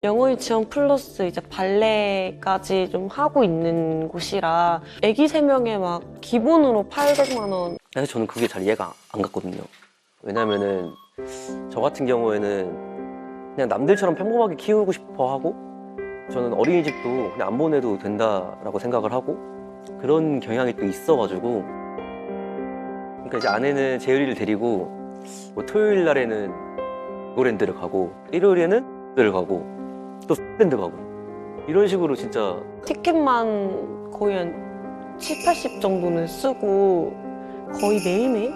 영어 유치원 플러스 이제 발레까지 좀 하고 있는 곳이라 애기 3명에 막 기본으로 800만 원. 사실 저는 그게 잘 이해가 안 갔거든요. 왜냐면은 저 같은 경우에는 그냥 남들처럼 평범하게 키우고 싶어 하고, 저는 어린이집도 그냥 안 보내도 된다라고 생각을 하고 그런 경향이 또 있어가지고, 그러니까 이제 아내는 재율이를 데리고 뭐 토요일 날에는 노랜드를 가고 일요일에는 를 가고 또 밴드 가고 이런 식으로 진짜 티켓만 거의 한 7, 80 정도는 쓰고 거의 매일매일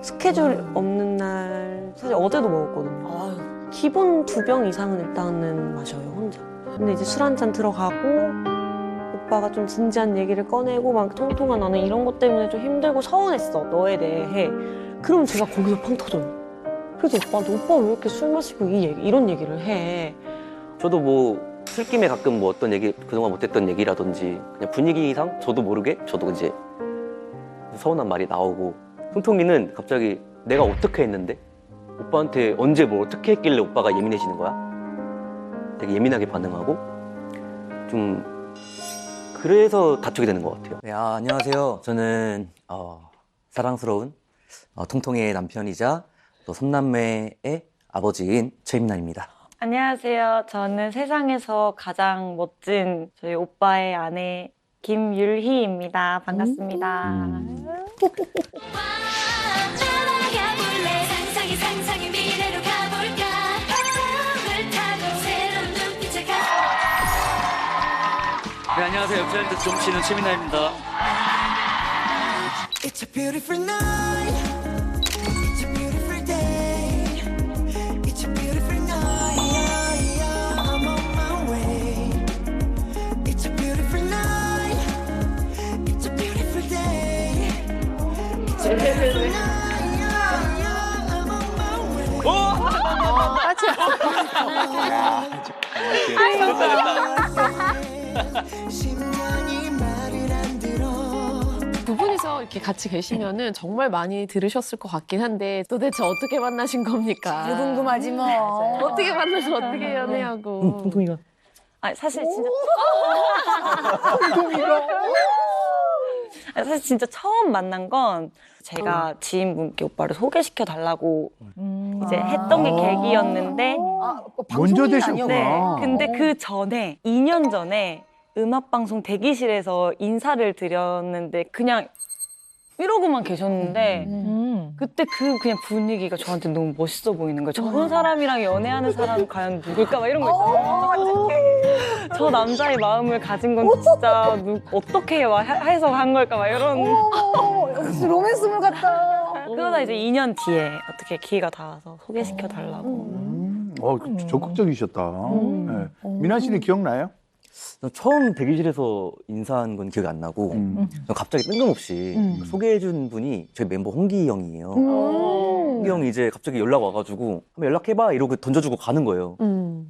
스케줄 없는 날 사실 어제도 먹었거든요. 기본 2병 이상은 일단은 마셔요, 혼자. 근데 이제 술 한잔 들어가고 오빠가 좀 진지한 얘기를 꺼내고 막 통통아 나는 이런 것 때문에 좀 힘들고 서운했어, 너에 대해. 그럼 제가 거기서 팡 터져요. 그래서 오빠한테 오빠 왜 이렇게 술 마시고 이런 얘기를 해. 저도 뭐 술김에 가끔 뭐 어떤 얘기, 그동안 못했던 얘기라든지 그냥 분위기상 저도 모르게 저도 이제 서운한 말이 나오고, 통통이는 갑자기 내가 어떻게 했는데? 오빠한테 언제 뭘 어떻게 했길래 오빠가 예민해지는 거야? 되게 예민하게 반응하고 좀 그래서 다투게 되는 것 같아요. 네, 안녕하세요. 저는 사랑스러운 통통이의 남편이자 또 3남매의 아버지인 최임남입니다. 안녕하세요. 저는 세상에서 가장 멋진 저희 오빠의 아내 김율희입니다. 반갑습니다. 날아가볼래 상상이 미래로 가볼까 꿈을 타고 새로운 눈빛을 네, 안녕하세요. 옆자리도 좀 치는 최민아입니다. It's a beautiful night. It's a beautiful day. It's a beautiful night. I'm on my way. It's a beautiful night. It's a beautiful day. It's a beautiful night. I'm on my way. 심장이 말을 안 들어. 두 분이서 이렇게 같이 계시면은 정말 많이 들으셨을 것 같긴 한데 도대체 어떻게 만나신 겁니까? 궁금하지 뭐. 어떻게 만나서 어떻게 연애하고? 통통이가. 아니, 사실 진짜 아니, 사실 진짜 처음 만난 건 제가 지인분께 오빠를 소개시켜 달라고 이제 했던 게 계기였는데, 먼저 되셨구나. 네, 근데 그 전에 2년 전에 음악방송 대기실에서 인사를 드렸는데 그냥 이러고만 계셨는데 그때 그냥 분위기가 저한테 너무 멋있어 보이는 거예요. 저런 사람이랑 연애하는 사람은 과연 누굴까 막 이런 거 있잖아요. 저 남자의 마음을 가진 건 진짜 어떻게 해석한 걸까 막 이런. 역시 로맨스물 같다. 그러다 이제 2년 뒤에 어떻게 기회가 닿아서 소개시켜 달라고. 적극적이셨다. 네. 미나 씨는 기억나요? 처음 대기실에서 인사한 건 기억이 안 나고 갑자기 뜬금없이 소개해준 분이 저희 멤버 홍기 형이에요. 홍기 형이 이제 갑자기 연락 와가지고 한번 연락해봐 이러고 던져주고 가는 거예요.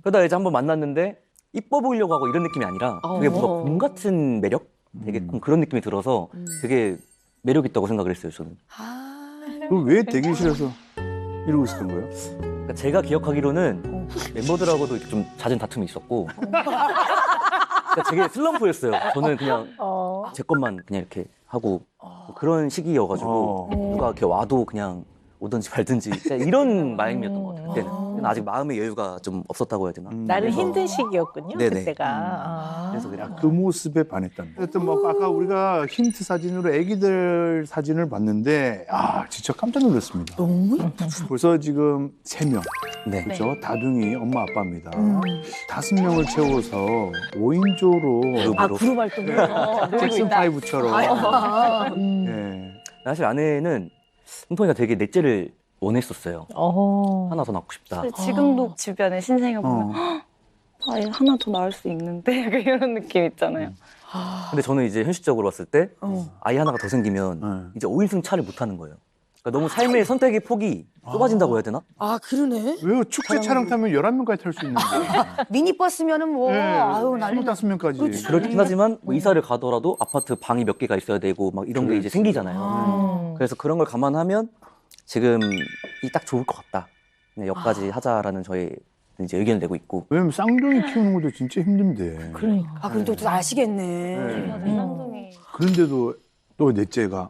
그러다 이제 한번 만났는데 이뻐 보이려고 하고 이런 느낌이 아니라 되게 뭔가 곰 같은 매력? 되게 그런 느낌이 들어서 되게 매력 있다고 생각을 했어요, 저는. 그럼 왜 대기실에서 이러고 있었던 거예요? 그러니까 제가 기억하기로는 멤버들하고도 이렇게 좀 잦은 다툼이 있었고 그러니까 되게 슬럼프였어요. 저는 그냥 제 것만 그냥 이렇게 하고 그런 시기여가지고 누가 이렇게 와도 그냥 오든지 말든지 이런 마음이었던 것 같아요. 그때는 아직 마음의 여유가 좀 없었다고 해야 되나? 나를 힘든 시기였군요. 네네. 그때가. 그래서 그냥 그 모습에 반했답니다. 하여튼 뭐 아까 우리가 힌트 사진으로 애기들 사진을 봤는데 진짜 깜짝 놀랐습니다. 너무 예쁘죠. 벌써 지금 3명. 네. 그렇죠? 다둥이 엄마 아빠입니다. 5명을 채워서 5인조로 그룹 활동을 잭슨 5처럼. 네. 사실 아내는 통통이가 되게 넷째를 원했었어요. 하나 더 낳고 싶다. 근데 지금도 주변에 신생아 보면 아얘 하나 더 낳을 수 있는데 약간 이런 느낌 있잖아요. 근데 저는 이제 현실적으로 봤을 때 아이 하나가 더 생기면 이제 5인승 차를 못 타는 거예요. 그러니까 너무 삶의 선택의 폭이 좁아진다고 해야 되나? 그러네. 왜요? 축제 차량 타면 11명까지 탈 수 있는데. 미니버스면은 뭐 아유 난리 나. 25명까지. 그렇긴 하지만 뭐 이사를 가더라도 아파트 방이 몇 개가 있어야 되고 막 이런 게 이제 생기잖아요. 그래서 그런 걸 감안하면 지금 이 딱 좋을 것 같다. 그냥 여기까지 하자라는 저희 이제 의견을 내고 있고. 왜냐면 쌍둥이 키우는 것도 진짜 힘든데. 그러니까. 아, 그래도 또 아시겠네. 네. 쌍둥이. 그런데도 또 넷째가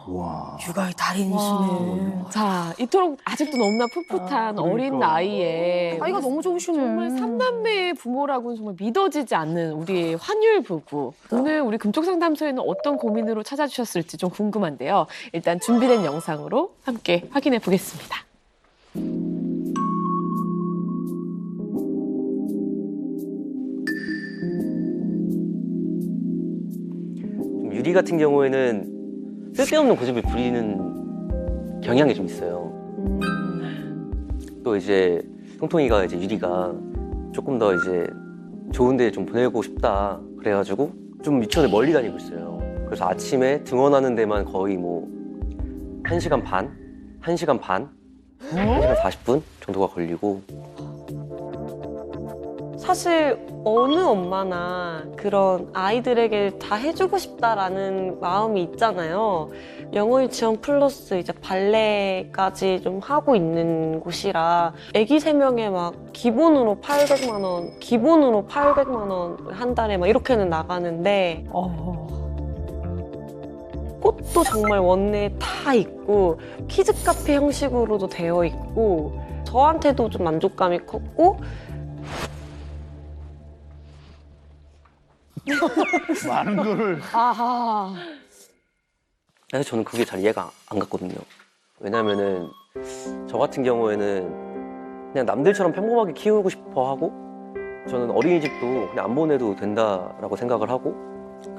와. 육아의 달인이시네. 자, 이토록 아직도 너무나 풋풋한 어린 그러니까. 나이에 사이가 너무 좋으시네. 정말 삼남매의 부모라고는 정말 믿어지지 않는 우리의 환율 부부. 오늘 우리 금쪽상담소에는 어떤 고민으로 찾아주셨을지 좀 궁금한데요. 일단 준비된 영상으로 함께 확인해 보겠습니다. 좀 유리 같은 경우에는 쓸데없는 고집을 부리는 경향이 좀 있어요. 또 이제 통통이가 이제 유리가 조금 더 이제 좋은 데 좀 보내고 싶다 그래가지고 좀 유치원에 멀리 다니고 있어요. 그래서 아침에 등원하는 데만 거의 뭐 1시간 반? 1시간 반? 1시간 40분 정도가 걸리고. 사실 어느 엄마나 그런 아이들에게 다 해주고 싶다라는 마음이 있잖아요. 영어 유치원 플러스 이제 발레까지 좀 하고 있는 곳이라 아기 3명에 막 기본으로 800만 원, 기본으로 800만 원 한 달에 막 이렇게는 나가는데 꽃도 정말 원내에 다 있고 키즈 카페 형식으로도 되어 있고 저한테도 좀 만족감이 컸고 많은 거를. 아하. 사실 저는 그게 잘 이해가 안 갔거든요. 왜냐면은 저 같은 경우에는 그냥 남들처럼 평범하게 키우고 싶어 하고 저는 어린이집도 그냥 안 보내도 된다라고 생각을 하고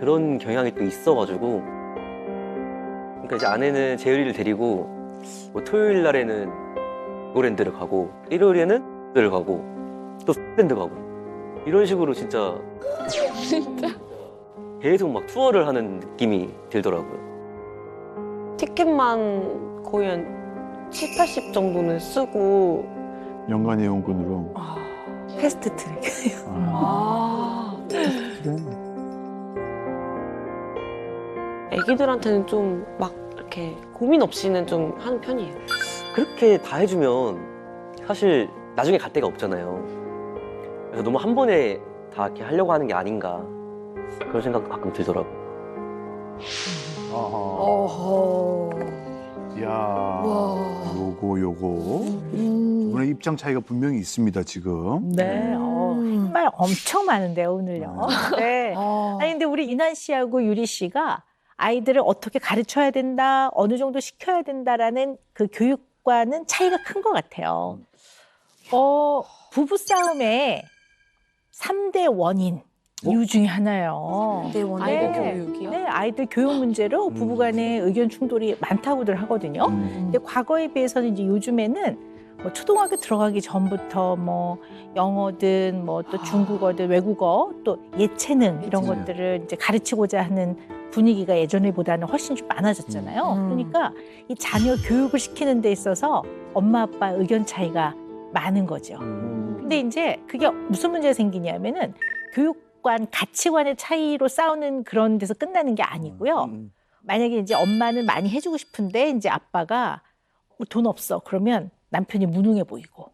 그런 경향이 또 있어가지고 그러니까 이제 아내는 재율이를 데리고 뭐 토요일 날에는 고랜드를 가고 일요일에는 를 가고 또 랜드 가고 이런 식으로 진짜 계속 막 투어를 하는 느낌이 들더라고요. 티켓만 거의 한 7, 80 정도는 쓰고 연간 이용권으로. 패스트 트랙이에요. 그래. 애기들한테는 좀 막 이렇게 고민 없이는 좀 하는 편이에요. 그렇게 다 해주면 사실 나중에 갈 데가 없잖아요. 그래서 너무 한 번에 다 이렇게 하려고 하는 게 아닌가 그런 생각도 가끔 들더라고요. 아하. 어허. 야. 와. 요거. 두 분의 입장 차이가 분명히 있습니다, 지금. 네. 할 말 엄청 많은데요, 오늘요. 네. 아니, 근데 우리 이난 씨하고 유리 씨가 아이들을 어떻게 가르쳐야 된다, 어느 정도 시켜야 된다라는 그 교육과는 차이가 큰 것 같아요. 부부싸움의 3대 원인. 이유 중에 하나예요. 네, 원인. 아이들 네. 교육이요? 네, 아이들 교육 문제로 부부간의 의견 충돌이 많다고들 하거든요. 근데 과거에 비해서는 이제 요즘에는 뭐 초등학교 들어가기 전부터 뭐 영어든 뭐 또 중국어든 외국어 또 예체능 이런 것들을 이제 가르치고자 하는 분위기가 예전에보다는 훨씬 좀 많아졌잖아요. 그러니까 이 자녀 교육을 시키는 데 있어서 엄마 아빠 의견 차이가 많은 거죠. 근데 이제 그게 무슨 문제가 생기냐면은 교육관 가치관의 차이로 싸우는 그런 데서 끝나는 게 아니고요. 만약에 이제 엄마는 많이 해주고 싶은데 이제 아빠가 돈 없어 그러면 남편이 무능해 보이고.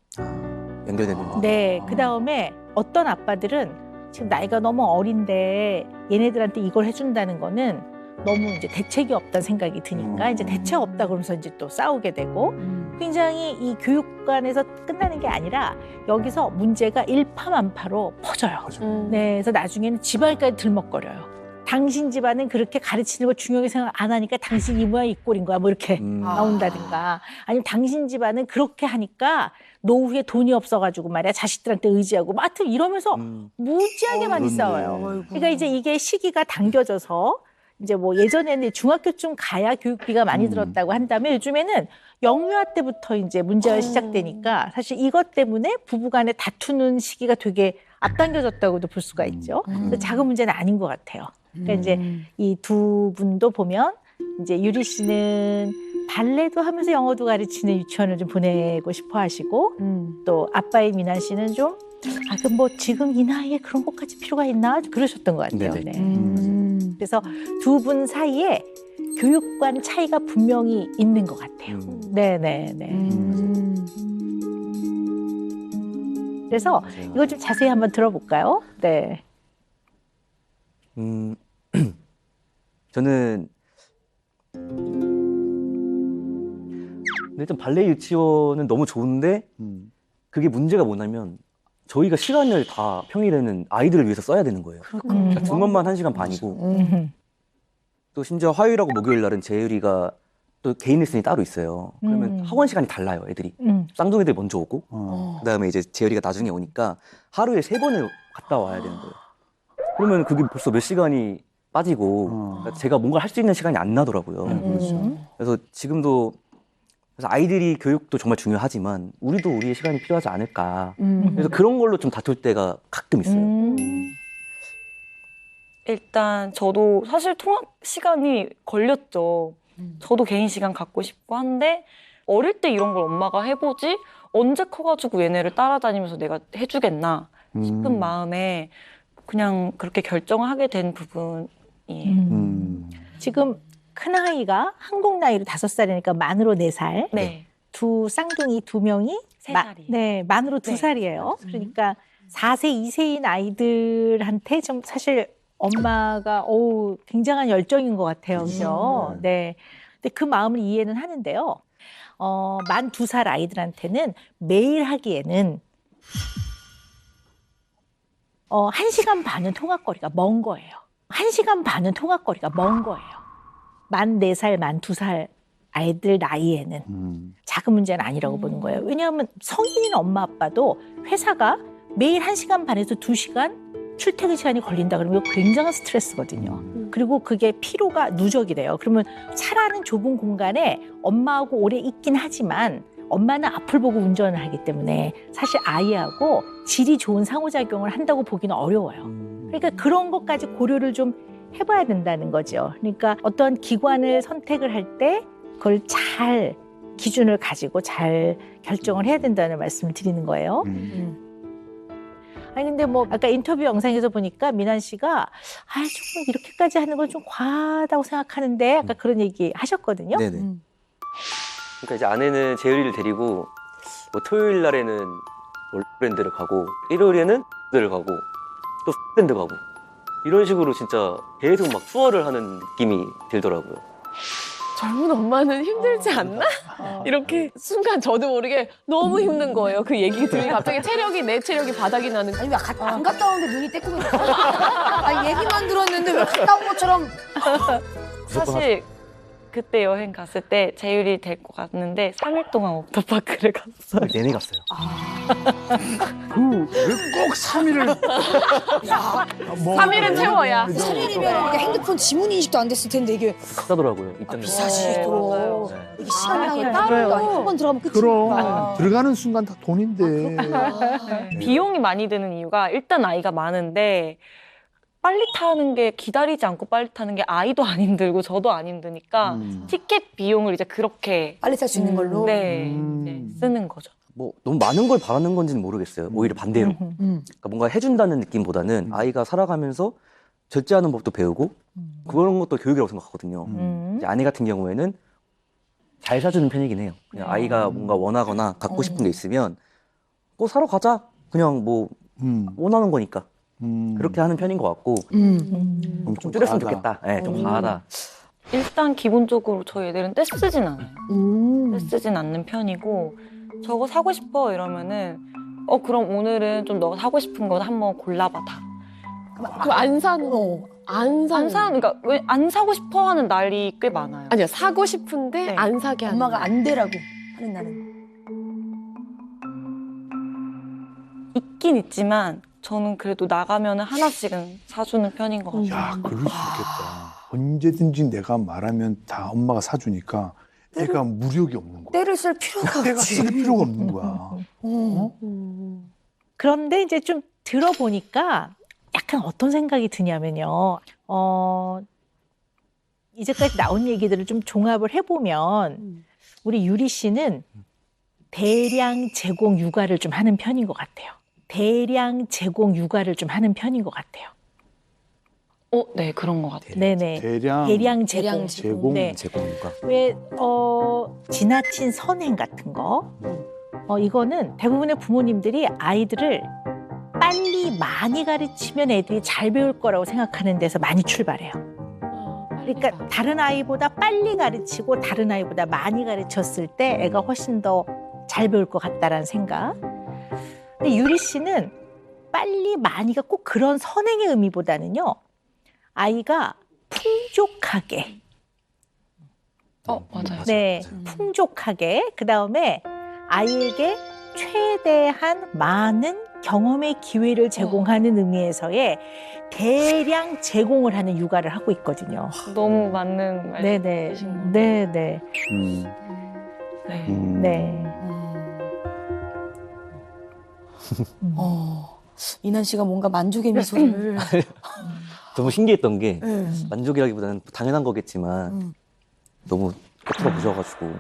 연결되는 거. 네, 그 다음에 어떤 아빠들은 지금 나이가 너무 어린데 얘네들한테 이걸 해준다는 거는 너무 이제 대책이 없다는 생각이 드니까 이제 대책 없다 그러면서 이제 또 싸우게 되고 굉장히 이 교육관에서 끝나는 게 아니라 여기서 문제가 일파만파로 퍼져요. 네, 그래서 나중에는 집안까지 들먹거려요. 당신 집안은 그렇게 가르치는 거 중요하게 생각 안 하니까 당신 이 모양 이 꼴인 거야 뭐 이렇게 나온다든가 아니면 당신 집안은 그렇게 하니까 노후에 돈이 없어가지고 말이야 자식들한테 의지하고 뭐 하여튼 이러면서 무지하게 많이 싸워요. 그러니까 이제 이게 시기가 당겨져서 이제 뭐 예전에는 중학교쯤 가야 교육비가 많이 들었다고 한다면 요즘에는 영유아 때부터 이제 문제가 시작되니까 사실 이것 때문에 부부간에 다투는 시기가 되게 앞당겨졌다고도 볼 수가 있죠. 그래서 작은 문제는 아닌 것 같아요. 그러니까 이제 이 두 분도 보면 이제 유리 씨는 발레도 하면서 영어도 가르치는 유치원을 좀 보내고 싶어 하시고 또 아빠의 미난 씨는 좀 그럼 뭐 지금 이 나이에 그런 것까지 필요가 있나 그러셨던 것 같아요. 네. 그래서 두 분 사이에 교육관 차이가 분명히 있는 것 같아요. 네네네. 그래서 이거 좀 자세히 한번 들어볼까요? 네. 저는 일단 발레 유치원은 너무 좋은데 그게 문제가 뭐냐면 저희가 시간을 다 평일에는 아이들을 위해서 써야 되는 거예요. 그러니까 등원만 1시간 반이고 또 심지어 화요일하고 목요일 날은 재율이가 또 개인 레슨이 따로 있어요. 그러면 학원 시간이 달라요, 애들이. 쌍둥이들 먼저 오고 그다음에 이제 재율이가 나중에 오니까 하루에 3번을 갔다 와야 되는 거예요. 그러면 그게 벌써 몇 시간이 빠지고 그러니까 제가 뭔가 할 수 있는 시간이 안 나더라고요. 그래서 지금도 그래서 아이들이 교육도 정말 중요하지만 우리도 우리의 시간이 필요하지 않을까. 그래서 그런 걸로 좀 다툴 때가 가끔 있어요. 일단 저도 사실 통학 시간이 걸렸죠. 저도 개인 시간 갖고 싶고 한데 어릴 때 이런 걸 엄마가 해보지 언제 커가지고 얘네를 따라다니면서 내가 해주겠나 싶은 마음에 그냥 그렇게 결정을 하게 된 부분이에요. 지금 큰아이가 한국 나이로 5살이니까 만으로 4살. 네. 두 쌍둥이 2명이 3살이에요. 네, 만으로 2살이에요. 그러니까 4세, 2세인 아이들한테 좀 사실 엄마가 굉장한 열정인 것 같아요. 그죠? 네. 근데 그 마음을 이해는 하는데요. 만 2살 아이들한테는 매일 하기에는 1시간 반은 통학거리가 먼 거예요. 1시간 반은 통학거리가 먼 거예요. 만 4살, 만 2살 아이들 나이에는 작은 문제는 아니라고 보는 거예요. 왜냐하면 성인인 엄마 아빠도 회사가 매일 1시간 반에서 2시간 출퇴근 시간이 걸린다 그러면 이거 굉장한 스트레스거든요. 그리고 그게 피로가 누적이 돼요. 그러면 차라는 좁은 공간에 엄마하고 오래 있긴 하지만 엄마는 앞을 보고 운전을 하기 때문에 사실 아이하고 질이 좋은 상호작용을 한다고 보기는 어려워요. 그러니까 그런 것까지 고려를 좀 해봐야 된다는 거죠. 그러니까 어떤 기관을 선택을 할 때 그걸 잘 기준을 가지고 잘 결정을 해야 된다는 말씀을 드리는 거예요. 아니 근데 뭐 아까 인터뷰 영상에서 보니까 민환 씨가 조금 이렇게까지 하는 건 좀 과하다고 생각하는데 아까 그런 얘기 하셨거든요. 네네. 그러니까 이제 아내는 재율이를 데리고 뭐 토요일 날에는 롤밴드를 가고 일요일에는 를 가고 또 밴드 가고 이런 식으로 진짜 계속 막 투어를 하는 느낌이 들더라고요. 젊은 엄마는 힘들지 않나? 이렇게 순간 저도 모르게 너무 힘든 거예요. 그 얘기 들으면 갑자기 내 체력이 바닥이 나는. 아니 왜 안 갔다 오는데 눈이 떼꾸면 아니 얘기만 들었는데 왜 갔다 온 것처럼 사실 그때 여행 갔을 때 재율이 데리고 갔는데 3일 동안 워터파크를 갔어요. 내내 갔어요. 왜 꼭 3일을 3일은 채워야. 3일이면 핸드폰 지문 인식도 안 됐을 텐데 이게 비싸더라고요. 입장료. 비싸지 또. 이게 시간당이 그래요. 따로 한번 들어가면 끝이니까. 그럼 들어가는 순간 다 돈인데. 비용이 많이 드는 이유가 일단 아이가 많은데 빨리 타는 게 기다리지 않고 빨리 타는 게 아이도 안 힘들고 저도 안 힘드니까 티켓 비용을 이제 그렇게 빨리 탈 수 있는 걸로. 네, 이제 쓰는 거죠. 뭐 너무 많은 걸 바라는 건지는 모르겠어요. 오히려 반대로. 그러니까 뭔가 해준다는 느낌보다는 아이가 살아가면서 절제하는 법도 배우고 그런 것도 교육이라고 생각하거든요. 이제 아내 같은 경우에는 잘 사주는 편이긴 해요. 그냥 아이가 뭔가 원하거나 갖고 싶은 게 있으면 꼭 사러 가자. 그냥 뭐 원하는 거니까. 그렇게 하는 편인 것 같고 좀 줄였으면 좋겠다. 네, 좀 과하다. 일단 기본적으로 저희 애들은 떼쓰진 않아요. 떼쓰진 않는 편이고 저거 사고 싶어 이러면은 그럼 오늘은 좀 너 사고 싶은 거 한번 골라봐 다. 그럼 안 사는 그러니까 왜 안 사고 싶어 하는 날이 꽤 많아요. 아니요, 사고 싶은데 네. 안 사게 하는. 엄마가 안 되라고 하는 날은. 있긴 있지만 저는 그래도 나가면 하나씩은 사주는 편인 것 같아요. 야, 그럴 수 있겠다. 언제든지 내가 말하면 다 엄마가 사주니까 애가 무력이 없는 거야. 때를 쓸 필요가 내가 없지. 쓸 필요가 없는 거야. 그런데 이제 좀 들어보니까 약간 어떤 생각이 드냐면요. 이제까지 나온 얘기들을 좀 종합을 해보면 우리 유리 씨는 대량 제공 육아를 좀 하는 편인 것 같아요. 대량 제공 육아를 좀 하는 편인 것 같아요. 네, 그런 것 같아요. 네네. 대량 제공. 제공. 네. 제공과. 왜 지나친 선행 같은 거 이거는 대부분의 부모님들이 아이들을 빨리 많이 가르치면 애들이 잘 배울 거라고 생각하는 데서 많이 출발해요. 그러니까 다른 아이보다 빨리 가르치고 다른 아이보다 많이 가르쳤을 때 애가 훨씬 더 잘 배울 것 같다라는 생각. 근데 유리 씨는 빨리 많이가 꼭 그런 선행의 의미보다는요. 아이가 풍족하게. 맞아요. 네, 풍족하게. 그다음에 아이에게 최대한 많은 경험의 기회를 제공하는 의미에서의 대량 제공을 하는 육아를 하고 있거든요. 너무 맞는 네네. 말씀이신 것 네네. 네. 네. 이난 씨가 뭔가 만족의 미소를. 너무 신기했던 게 네. 만족이라기보다는 당연한 거겠지만 너무 끝으로 보셔가지고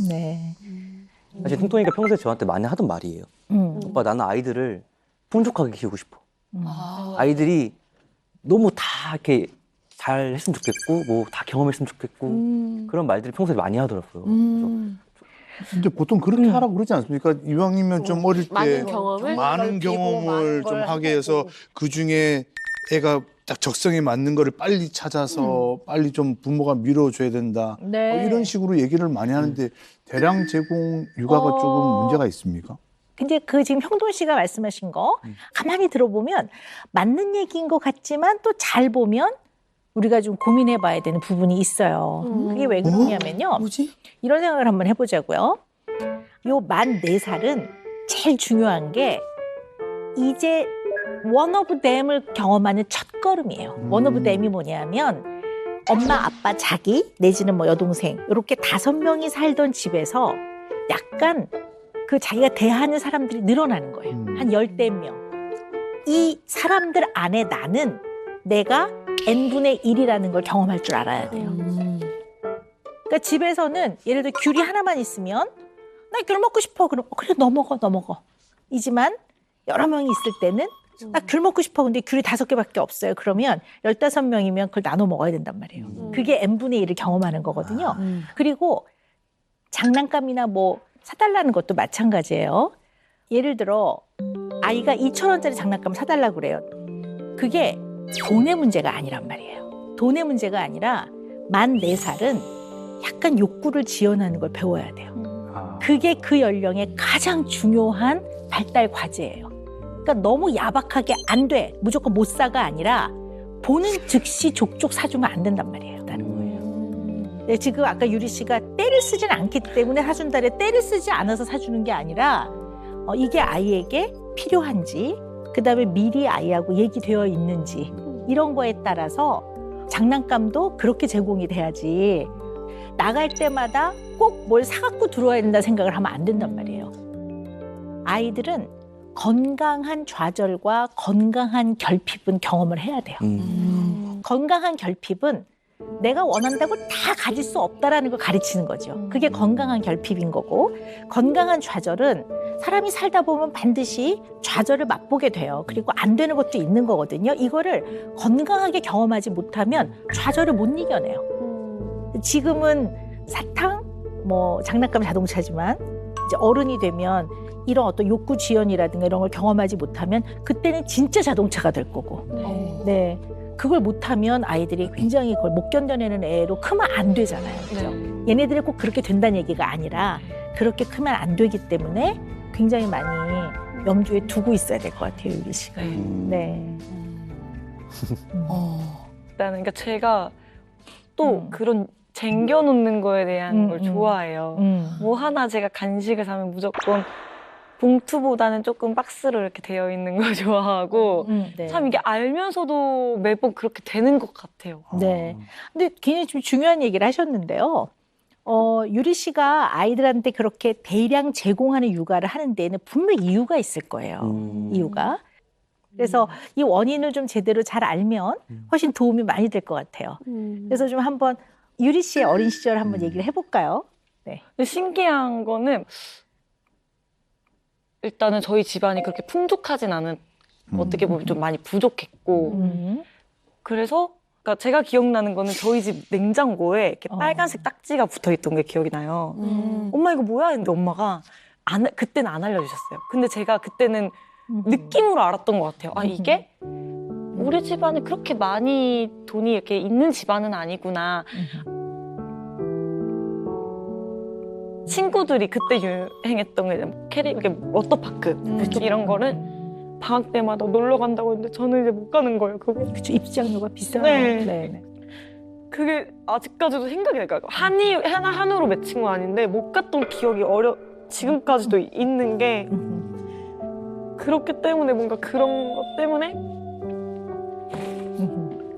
네. 사실 통통이가 평소에 저한테 많이 하던 말이에요. 오빠 나는 아이들을 풍족하게 키우고 싶어. 아이들이 너무 다 이렇게 잘 했으면 좋겠고 뭐 다 경험했으면 좋겠고 그런 말들을 평소에 많이 하더라고요. 근데 보통 그렇게 하라고 그러지 않습니까? 이왕이면 좀 어릴 때 많은 경험을 많은 경험을 좀 하게 해서 그 중에 애가 딱 적성에 맞는 거를 빨리 찾아서 빨리 좀 부모가 밀어줘야 된다. 네. 이런 식으로 얘기를 많이 하는데 대량 제공 육아가 조금 문제가 있습니까? 근데 그 지금 형돈 씨가 말씀하신 거 가만히 들어보면 맞는 얘기인 것 같지만 또 잘 보면 우리가 좀 고민해 봐야 되는 부분이 있어요. 그게 왜 그러냐면요. 뭐지? 이런 생각을 한번 해보자고요. 요 만 4살은 제일 중요한 게 이제 one of them을 경험하는 첫걸음이에요. one of them이 뭐냐면 엄마, 아빠, 자기 내지는 뭐 여동생 이렇게 5명이 살던 집에서 약간 그 자기가 대하는 사람들이 늘어나는 거예요. 한 10명. 이 사람들 안에 나는 내가 n분의 1이라는 걸 경험할 줄 알아야 돼요. 그러니까 집에서는 예를 들어 귤이 하나만 있으면 나 귤 먹고 싶어. 그럼 그래 너 먹어. 이지만 여러 명이 있을 때는 나 귤 먹고 싶어. 근데 귤이 5개밖에 없어요. 그러면 15명이면 그걸 나눠 먹어야 된단 말이에요. 그게 n분의 1을 경험하는 거거든요. 그리고 장난감이나 뭐 사달라는 것도 마찬가지예요. 예를 들어 아이가 2,000원짜리 장난감 사달라고 그래요. 그게 돈의 문제가 아니란 말이에요. 돈의 문제가 아니라 만 4살은 약간 욕구를 지어내는 걸 배워야 돼요. 그게 그 연령의 가장 중요한 발달 과제예요. 그러니까 너무 야박하게 안 돼, 무조건 못 사가 아니라 보는 즉시 족족 사주면 안 된단 말이에요. 라는 거예요. 네, 지금 아까 유리 씨가 때를 쓰진 않기 때문에 사준다래 때를 쓰지 않아서 사주는 게 아니라 이게 아이에게 필요한지 그다음에 미리 아이하고 얘기되어 있는지 이런 거에 따라서 장난감도 그렇게 제공이 돼야지 나갈 때마다 꼭 뭘 사갖고 들어와야 된다 생각을 하면 안 된단 말이에요. 아이들은 건강한 좌절과 건강한 결핍은 경험을 해야 돼요. 건강한 결핍은 내가 원한다고 다 가질 수 없다라는 걸 가르치는 거죠. 그게 건강한 결핍인 거고 건강한 좌절은 사람이 살다 보면 반드시 좌절을 맛보게 돼요. 그리고 안 되는 것도 있는 거거든요. 이거를 건강하게 경험하지 못하면 좌절을 못 이겨내요. 지금은 사탕, 뭐 장난감 자동차지만 이제 어른이 되면 이런 어떤 욕구 지연이라든가 이런 걸 경험하지 못하면 그때는 진짜 자동차가 될 거고. 네. 그걸 못하면 아이들이 굉장히 그걸 못 견뎌내는 애로 크면 안 되잖아요. 그죠? 얘네들이 꼭 그렇게 된다는 얘기가 아니라 그렇게 크면 안 되기 때문에 굉장히 많이 염두에 두고 있어야 될 것 같아요, 유리 씨가. 네. 일단은 그러니까 제가 또 그런 쟁겨놓는 거에 대한 걸 좋아해요. 뭐 하나 제가 간식을 사면 무조건 봉투보다는 조금 박스로 이렇게 되어 있는 걸 좋아하고 네. 참 이게 알면서도 매번 그렇게 되는 것 같아요. 네. 근데 굉장히 좀 중요한 얘기를 하셨는데요. 유리 씨가 아이들한테 그렇게 대량 제공하는 육아를 하는 데에는 분명 이유가 있을 거예요. 이유가. 그래서 이 원인을 좀 제대로 잘 알면 훨씬 도움이 많이 될 것 같아요. 그래서 좀 한번 유리 씨의 어린 시절 한번 얘기를 해볼까요? 네. 근데 신기한 거는 일단은 저희 집안이 그렇게 풍족하진 않은 어떻게 보면 좀 많이 부족했고 그래서 그러니까 제가 기억나는 거는 저희 집 냉장고에 이렇게 빨간색 딱지가 붙어 있던 게 기억이 나요. 엄마 이거 뭐야? 했는데 엄마가 그때는 안 알려주셨어요. 근데 제가 그때는 느낌으로 알았던 것 같아요. 아, 이게 우리 집안에 그렇게 많이 돈이 이렇게 있는 집안은 아니구나. 친구들이 그때 유행했던 게 이렇게 워터파크 이런 거를 방학 때마다 놀러 간다고 했는데 저는 이제 못 가는 거예요. 그쵸, 입장료가 비싸요. 네. 네. 그게 아직까지도 생각이 나요. 한우로 맺힌 건 아닌데 못 갔던 기억이 지금까지도 있는 게 그렇기 때문에 뭔가 그런 것 때문에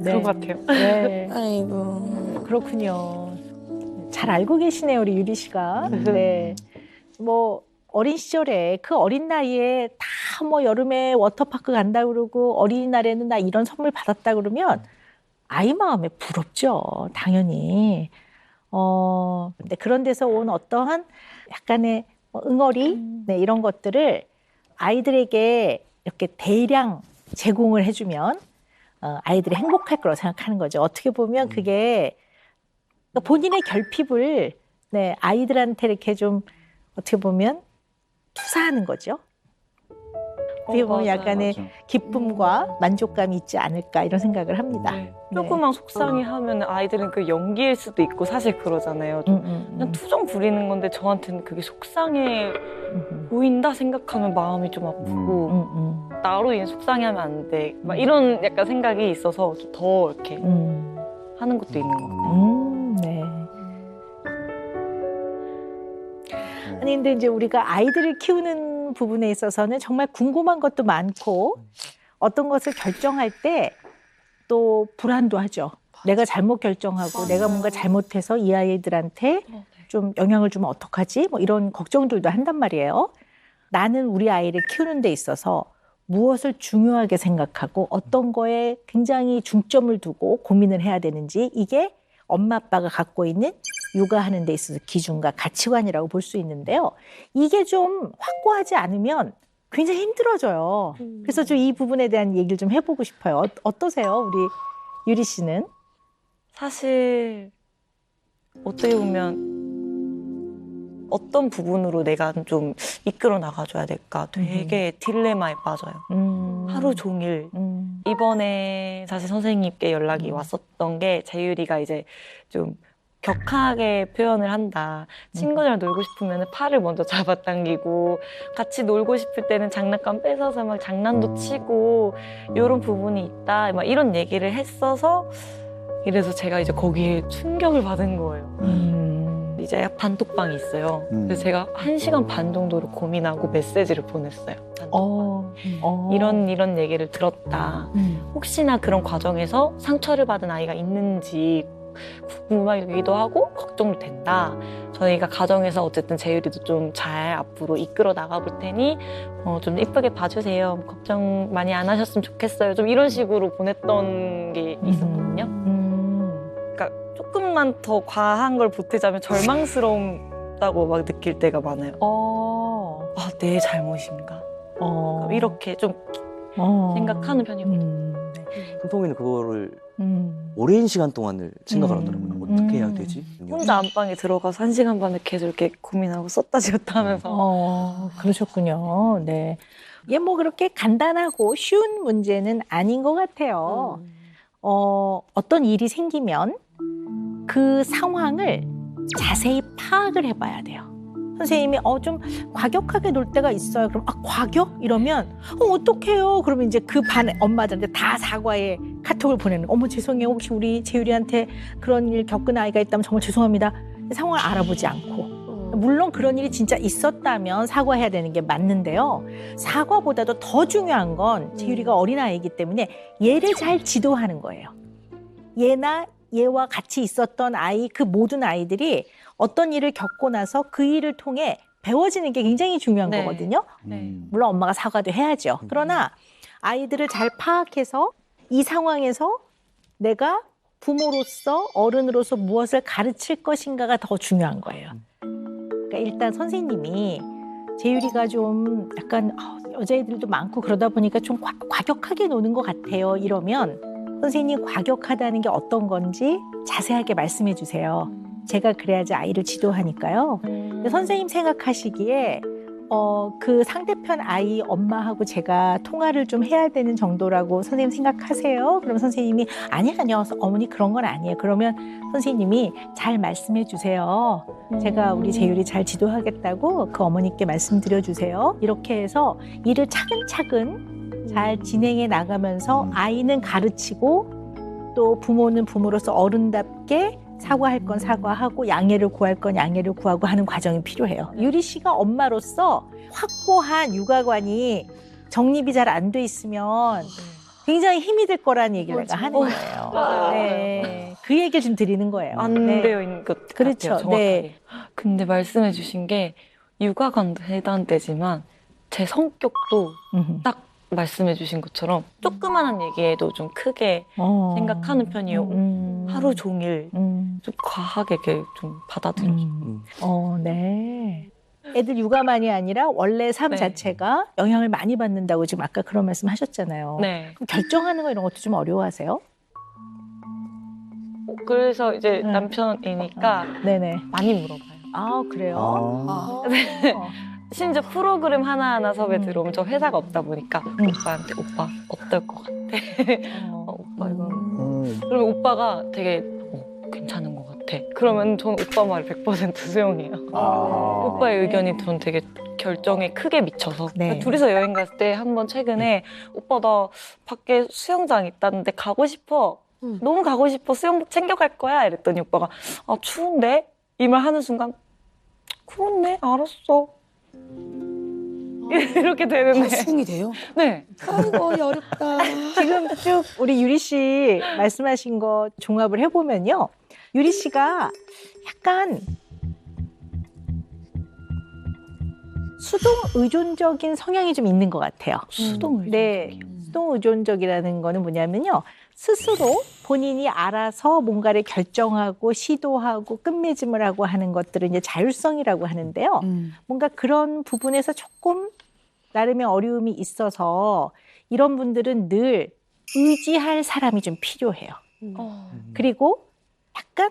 그런 것 같아요. 네. 아이고. 그렇군요. 잘 알고 계시네요, 우리 유리 씨가. 네. 뭐 어린 시절에 그 어린 나이에 다 뭐 여름에 워터파크 간다 그러고 어린이날에는 나 이런 선물 받았다 그러면 아이 마음에 부럽죠, 당연히. 근데 그런 데서 온 어떠한 약간의 응어리 네, 이런 것들을 아이들에게 이렇게 대량 제공을 해주면 아이들이 행복할 거라고 생각하는 거죠. 어떻게 보면 그게 본인의 결핍을 네, 아이들한테 이렇게 좀 어떻게 보면 투사하는 거죠. 어떻게 보면 약간의 기쁨과 만족감이 있지 않을까 이런 생각을 합니다. 네. 조그만 속상해하면 아이들은 그 연기일 수도 있고 사실 그러잖아요. 그냥 투정 부리는 건데 저한테는 그게 속상해 보인다 생각하면 마음이 좀 아프고 나로 인해 속상해하면 안 돼. 막 이런 약간 생각이 있어서 더 이렇게 하는 것도 있는 것 같아요. 네. 아니 근데 이제 우리가 아이들을 키우는 부분에 있어서는 정말 궁금한 것도 많고 어떤 것을 결정할 때 또 불안도 하죠. 내가 잘못 결정하고 내가 뭔가 잘못해서 이 아이들한테 좀 영향을 주면 어떡하지? 뭐 이런 걱정들도 한단 말이에요. 나는 우리 아이를 키우는 데 있어서 무엇을 중요하게 생각하고 어떤 거에 굉장히 중점을 두고 고민을 해야 되는지 이게 엄마 아빠가 갖고 있는 육아하는 데 있어서 기준과 가치관이라고 볼 수 있는데요. 이게 좀 확고하지 않으면 굉장히 힘들어져요. 그래서 좀 이 부분에 대한 얘기를 좀 해보고 싶어요. 어떠세요? 우리 유리 씨는? 사실 어떻게 보면 어떤 부분으로 내가 좀 이끌어 나가줘야 될까 되게 딜레마에 빠져요. 하루 종일. 이번에 사실 선생님께 연락이 왔었던 게 재율이가 이제 좀 격하게 표현을 한다. 친구들이랑 놀고 싶으면 팔을 먼저 잡아당기고 같이 놀고 싶을 때는 장난감 뺏어서 막 장난도 치고 이런 부분이 있다. 막 이런 얘기를 했어서 이래서 제가 이제 거기에 충격을 받은 거예요. 이제 단톡방이 있어요. 그래서 제가 1시간 반 정도를 고민하고 메시지를 보냈어요. 이런 얘기를 들었다. 혹시나 그런 과정에서 상처를 받은 아이가 있는지 궁금하기도 하고 걱정도 된다. 저희가 가정에서 어쨌든 재율이도 좀 잘 앞으로 이끌어 나가볼 테니 좀 이쁘게 봐주세요. 걱정 많이 안 하셨으면 좋겠어요. 좀 이런 식으로 보냈던 게 있었거든요. 그러니까 조금만 더 과한 걸 보태자면 절망스럽다고 막 느낄 때가 많아요. 아, 내 잘못인가? 이렇게 좀 생각하는 편이거든요. 손통이는 그거를 오랜 시간 동안을 생각을 하더라고요. 어떻게 해야 되지? 혼자 안방에 들어가서 1시간 반을 계속 이렇게 고민하고 썼다 지웠다 하면서. 그러셨군요. 네. 이게 뭐 그렇게 간단하고 쉬운 문제는 아닌 것 같아요. 어떤 일이 생기면 그 상황을 자세히 파악을 해봐야 돼요. 선생님이 좀 과격하게 놀 때가 있어요. 그럼 과격? 이러면 어떡해요? 그러면 이제 그 반 엄마들한테 다 사과의 카톡을 보내는 거예요. 어머 죄송해요. 혹시 우리 재율이한테 그런 일 겪은 아이가 있다면 정말 죄송합니다. 상황을 알아보지 않고. 물론 그런 일이 진짜 있었다면 사과해야 되는 게 맞는데요. 사과보다도 더 중요한 건 재율이가 어린아이이기 때문에 얘를 잘 지도하는 거예요. 얘와 같이 있었던 아이, 그 모든 아이들이 어떤 일을 겪고 나서 그 일을 통해 배워지는 게 굉장히 중요한 거거든요. 물론 엄마가 사과도 해야죠. 그러나 아이들을 잘 파악해서 이 상황에서 내가 부모로서 어른으로서 무엇을 가르칠 것인가가 더 중요한 거예요. 그러니까 일단 선생님이 재율이가 좀 약간 여자애들도 많고 그러다 보니까 좀 과격하게 노는 것 같아요. 이러면 선생님 과격하다는 게 어떤 건지 자세하게 말씀해 주세요. 제가 그래야지 아이를 지도하니까요. 근데 선생님 생각하시기에 그 상대편 아이 엄마하고 제가 통화를 좀 해야 되는 정도라고 선생님 생각하세요? 그럼 선생님이 아니요 어머니 그런 건 아니에요. 그러면 선생님이 잘 말씀해 주세요. 제가 우리 재율이 잘 지도하겠다고 그 어머니께 말씀드려 주세요. 이렇게 해서 일을 차근차근 잘 진행해 나가면서 아이는 가르치고 또 부모는 부모로서 어른답게 사과할 건 사과하고 양해를 구할 건 양해를 구하고 하는 과정이 필요해요. 유리 씨가 엄마로서 확고한 육아관이 정립이 잘 안 돼 있으면 굉장히 힘이 들 거라는 얘기를 내가 하는 거예요. 네. 그 얘기를 좀 드리는 거예요. 안 네. 되어 있는 것 그렇죠. 같아요. 정확하게. 네. 근데 말씀해 주신 게 육아관도 해당되지만 제 성격도 딱 말씀해 주신 것처럼 조그마한 얘기에도 좀 크게 생각하는 편이에요. 하루 종일 좀 과하게 이렇게 좀 받아들여요. 네. 애들 육아만이 아니라 원래 삶 네. 자체가 영향을 많이 받는다고 지금 아까 그런 말씀 하셨잖아요. 네. 그럼 결정하는 거 이런 것도 좀 어려워하세요? 그래서 이제 남편이니까 네네. 많이 물어봐요. 아, 그래요? 네. 심지어 프로그램 하나하나 섭외 들어오면 저 회사가 없다 보니까 오빠한테 오빠 어떨 것 같아? 오빠 이거 그러면 오빠가 되게 괜찮은 것 같아. 그러면 저는 오빠 말을 100% 수용해요. 오빠의 의견이 전 되게 결정에 크게 미쳐서 네. 둘이서 여행 갔을 때 한 번 최근에 오빠 나 밖에 수영장 있다는데 가고 싶어. 너무 가고 싶어. 수영복 챙겨갈 거야. 이랬더니 오빠가 아 추운데? 이 말 하는 순간 그렇네 알았어. 이렇게 되는데. 수긍이 돼요? 네. 아이고 어렵다. 지금 쭉 우리 유리 씨 말씀하신 거 종합을 해보면요. 유리 씨가 약간 수동 의존적인 성향이 좀 있는 것 같아요. 수동 의존. 네. 수동 의존적이라는 거는 뭐냐면요. 스스로 본인이 알아서 뭔가를 결정하고 시도하고 끝맺음을 하고 하는 것들을 이제 자율성이라고 하는데요. 뭔가 그런 부분에서 조금 나름의 어려움이 있어서 이런 분들은 늘 의지할 사람이 좀 필요해요. 그리고 약간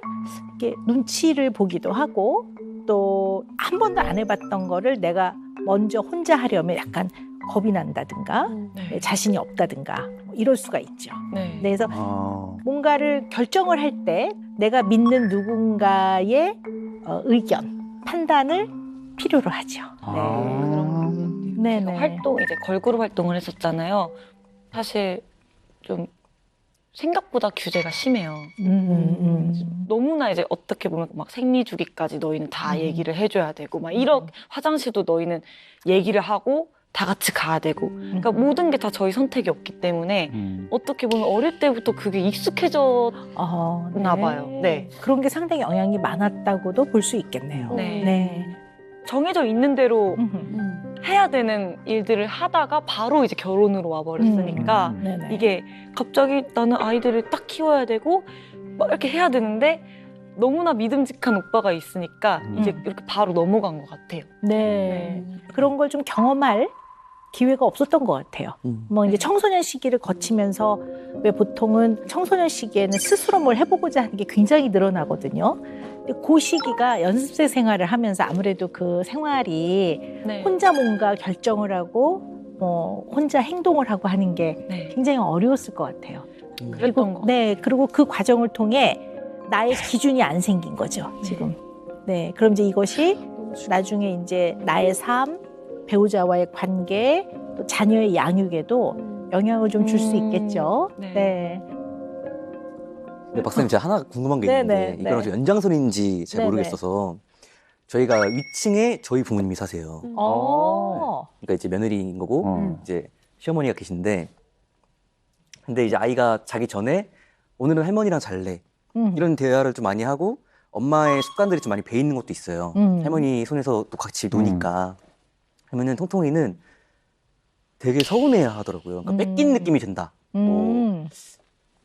이렇게 눈치를 보기도 하고 또 한 번도 안 해봤던 거를 내가 먼저 혼자 하려면 약간 겁이 난다든가 네. 자신이 없다든가 뭐 이럴 수가 있죠. 네. 그래서 뭔가를 결정을 할 때 내가 믿는 누군가의 의견, 판단을 필요로 하죠. 네. 제가 이제 걸그룹 활동을 했었잖아요. 사실 좀 생각보다 규제가 심해요. 너무나 이제 어떻게 보면 막 생리주기까지 너희는 다 얘기를 해줘야 되고 막 화장실도 너희는 얘기를 하고 다 같이 가야 되고 그러니까 모든 게 다 저희 선택이 없기 때문에 어떻게 보면 어릴 때부터 그게 익숙해졌나 봐요. 네. 그런 게 상당히 영향이 많았다고도 볼 수 있겠네요. 네. 정해져 있는 대로 해야 되는 일들을 하다가 바로 이제 결혼으로 와버렸으니까 이게 갑자기 나는 아이들을 딱 키워야 되고 막 이렇게 해야 되는데 너무나 믿음직한 오빠가 있으니까 이제 이렇게 바로 넘어간 것 같아요. 네. 그런 걸 좀 경험할 기회가 없었던 것 같아요. 뭐 이제 청소년 시기를 거치면서 왜 보통은 청소년 시기에는 스스로 뭘 해보고자 하는 게 굉장히 늘어나거든요. 근데 그 시기가 연습생 생활을 하면서 아무래도 그 생활이 혼자 뭔가 결정을 하고 혼자 행동을 하고 하는 게 굉장히 어려웠을 것 같아요. 그리고 그 과정을 통해 나의 기준이 안 생긴 거죠, 지금. 네. 그럼 이제 이것이 나중에 이제 나의 삶, 배우자와의 관계, 또 자녀의 양육에도 영향을 좀 줄 수 있겠죠. 네. 네, 박사님 제가 하나 궁금한 게 있는데 이거랑 좀 연장선인지 잘 모르겠어서 저희가 위층에 저희 부모님이 사세요. 그러니까 이제 며느리인 거고 이제 시어머니가 계신데 근데 이제 아이가 자기 전에 오늘은 할머니랑 잘래 이런 대화를 좀 많이 하고 엄마의 습관들이 좀 많이 배어 있는 것도 있어요. 할머니 손에서 또 같이 노니까 그러면은 통통이는 되게 서운해 하더라고요. 그러니까 뺏긴 느낌이 든다.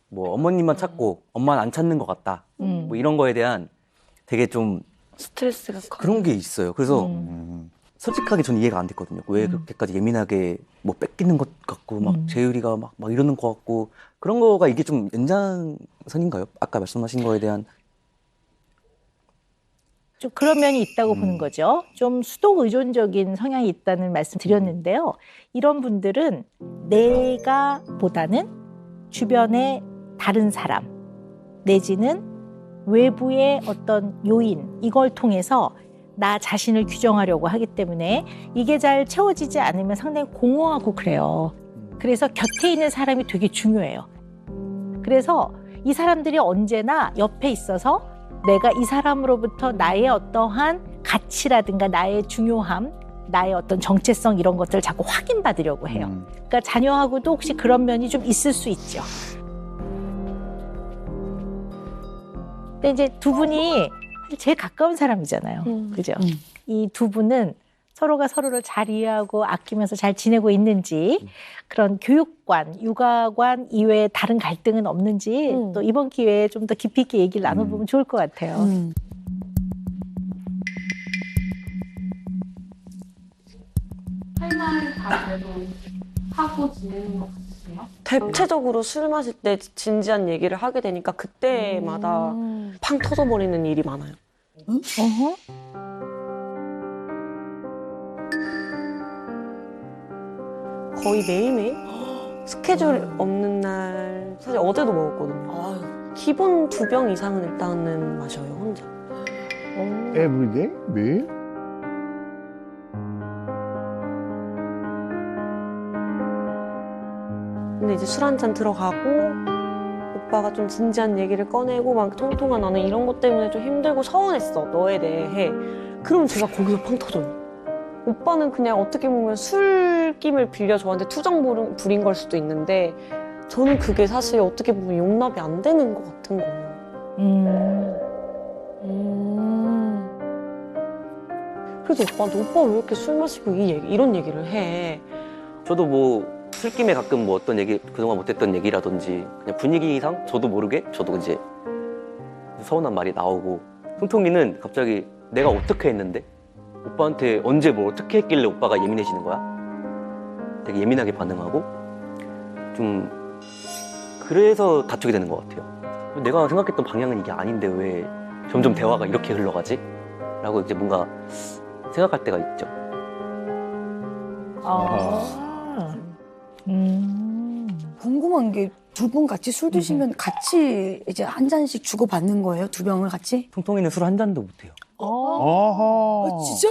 뭐 어머님만 찾고 엄마는 안 찾는 것 같다. 뭐 이런 거에 대한 되게 좀 스트레스가 그런 게 있어요. 그래서 솔직하게 저는 이해가 안 됐거든요. 왜 그렇게까지 예민하게 뭐 뺏기는 것 같고 자꾸 막 재율이가 막 이러는 것 같고 그런 거가 이게 좀 연장선인가요? 아까 말씀하신 거에 대한 좀 그런 면이 있다고 보는 거죠. 좀 수동 의존적인 성향이 있다는 말씀 드렸는데요. 이런 분들은 내가 보다는 주변의 다른 사람 내지는 외부의 어떤 요인 이걸 통해서 나 자신을 규정하려고 하기 때문에 이게 잘 채워지지 않으면 상당히 공허하고 그래요. 그래서 곁에 있는 사람이 되게 중요해요. 그래서 이 사람들이 언제나 옆에 있어서 내가 이 사람으로부터 나의 어떠한 가치라든가 나의 중요함, 나의 어떤 정체성 이런 것들을 자꾸 확인받으려고 해요. 그러니까 자녀하고도 혹시 그런 면이 좀 있을 수 있죠. 근데 이제 두 분이 제일 가까운 사람이잖아요. 그죠? 이 두 분은 서로가 서로를 잘 이해하고 아끼면서 잘 지내고 있는지 그런 교육관, 육아관 이외에 다른 갈등은 없는지 또 이번 기회에 좀 더 깊이 있게 얘기를 나눠보면 좋을 것 같아요. 할 말 다 그래도 하고 지내는 것 같으세요? 대체적으로 술 마실 때 진지한 얘기를 하게 되니까 그때마다 팡 터져버리는 일이 많아요. 어허. 거의 매일매일 스케줄 없는 날 사실 어제도 먹었거든요. 기본 2병 이상은 일단은 마셔요 혼자. 에브리데이? 매일? 근데 이제 술 한 잔 들어가고 오빠가 좀 진지한 얘기를 꺼내고 막 통통아 나는 이런 것 때문에 좀 힘들고 서운했어 너에 대해. 그럼 제가 거기서 팡 터져요. 오빠는 그냥 어떻게 보면 술김을 빌려 저한테 투정 부린 걸 수도 있는데 저는 그게 사실 어떻게 보면 용납이 안 되는 것 같은 거예요. 그래서 오빠한테 오빠 왜 이렇게 술 마시고 이런 얘기를 해. 저도 뭐 술김에 가끔 뭐 어떤 얘기 그동안 못했던 얘기라든지 그냥 분위기상 저도 모르게 저도 이제 서운한 말이 나오고 통통이는 갑자기 내가 어떻게 했는데 오빠한테 언제 뭘 어떻게 했길래 오빠가 예민해지는 거야? 되게 예민하게 반응하고 좀 그래서 다투게 되는 것 같아요. 내가 생각했던 방향은 이게 아닌데 왜 점점 대화가 이렇게 흘러가지? 라고 이제 뭔가 생각할 때가 있죠. 궁금한 게 두 분 같이 술 드시면 같이 이제 한 잔씩 주고 받는 거예요? 두 병을 같이? 통통이는 술 한 잔도 못해요. 아하. 진짜?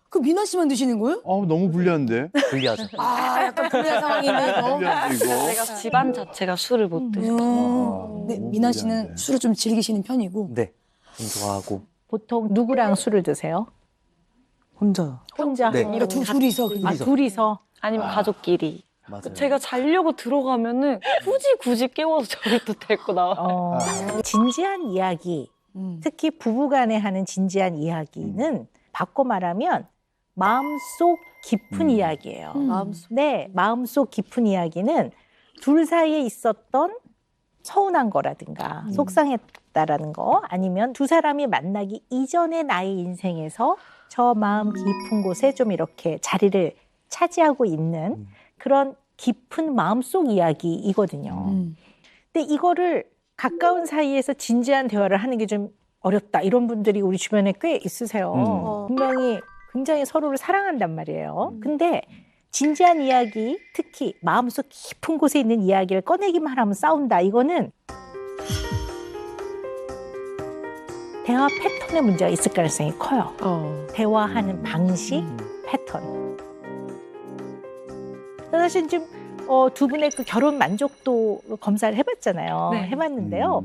그럼 미나 씨만 드시는 거예요? 너무 불리한데? 불리하죠. 아, 약간 불리한 상황이네요. 불리한데, 이거? 제가 집안 자체가 술을 못 드셔요. 네, 미나 씨는 술을 좀 즐기시는 편이고. 네, 좀 좋아하고 보통 누구랑 술을 드세요? 혼자. 혼자? 네. 그러니까 둘이서. 아, 둘이서? 아니면 가족끼리. 맞아요. 제가 자려고 들어가면은 굳이 깨워서 저를 또 데리고 나와요. 진지한 이야기, 특히 부부간에 하는 진지한 이야기는 바꿔 말하면 마음속 깊은 이야기예요. 네, 마음속 깊은 이야기는 둘 사이에 있었던 서운한 거라든가 속상했다라는 거 아니면 두 사람이 만나기 이전의 나의 인생에서 저 마음 깊은 곳에 좀 이렇게 자리를 차지하고 있는 그런 깊은 마음속 이야기이거든요. 근데 이거를 가까운 사이에서 진지한 대화를 하는 게 좀 어렵다. 이런 분들이 우리 주변에 꽤 있으세요. 분명히 굉장히 서로를 사랑한단 말이에요. 근데 진지한 이야기, 특히 마음속 깊은 곳에 있는 이야기를 꺼내기만 하면 싸운다. 이거는 대화 패턴에 문제가 있을 가능성이 커요. 대화하는 방식, 패턴. 사실 지금 두 분의 그 결혼 만족도 검사를 해봤잖아요. 네. 해봤는데요.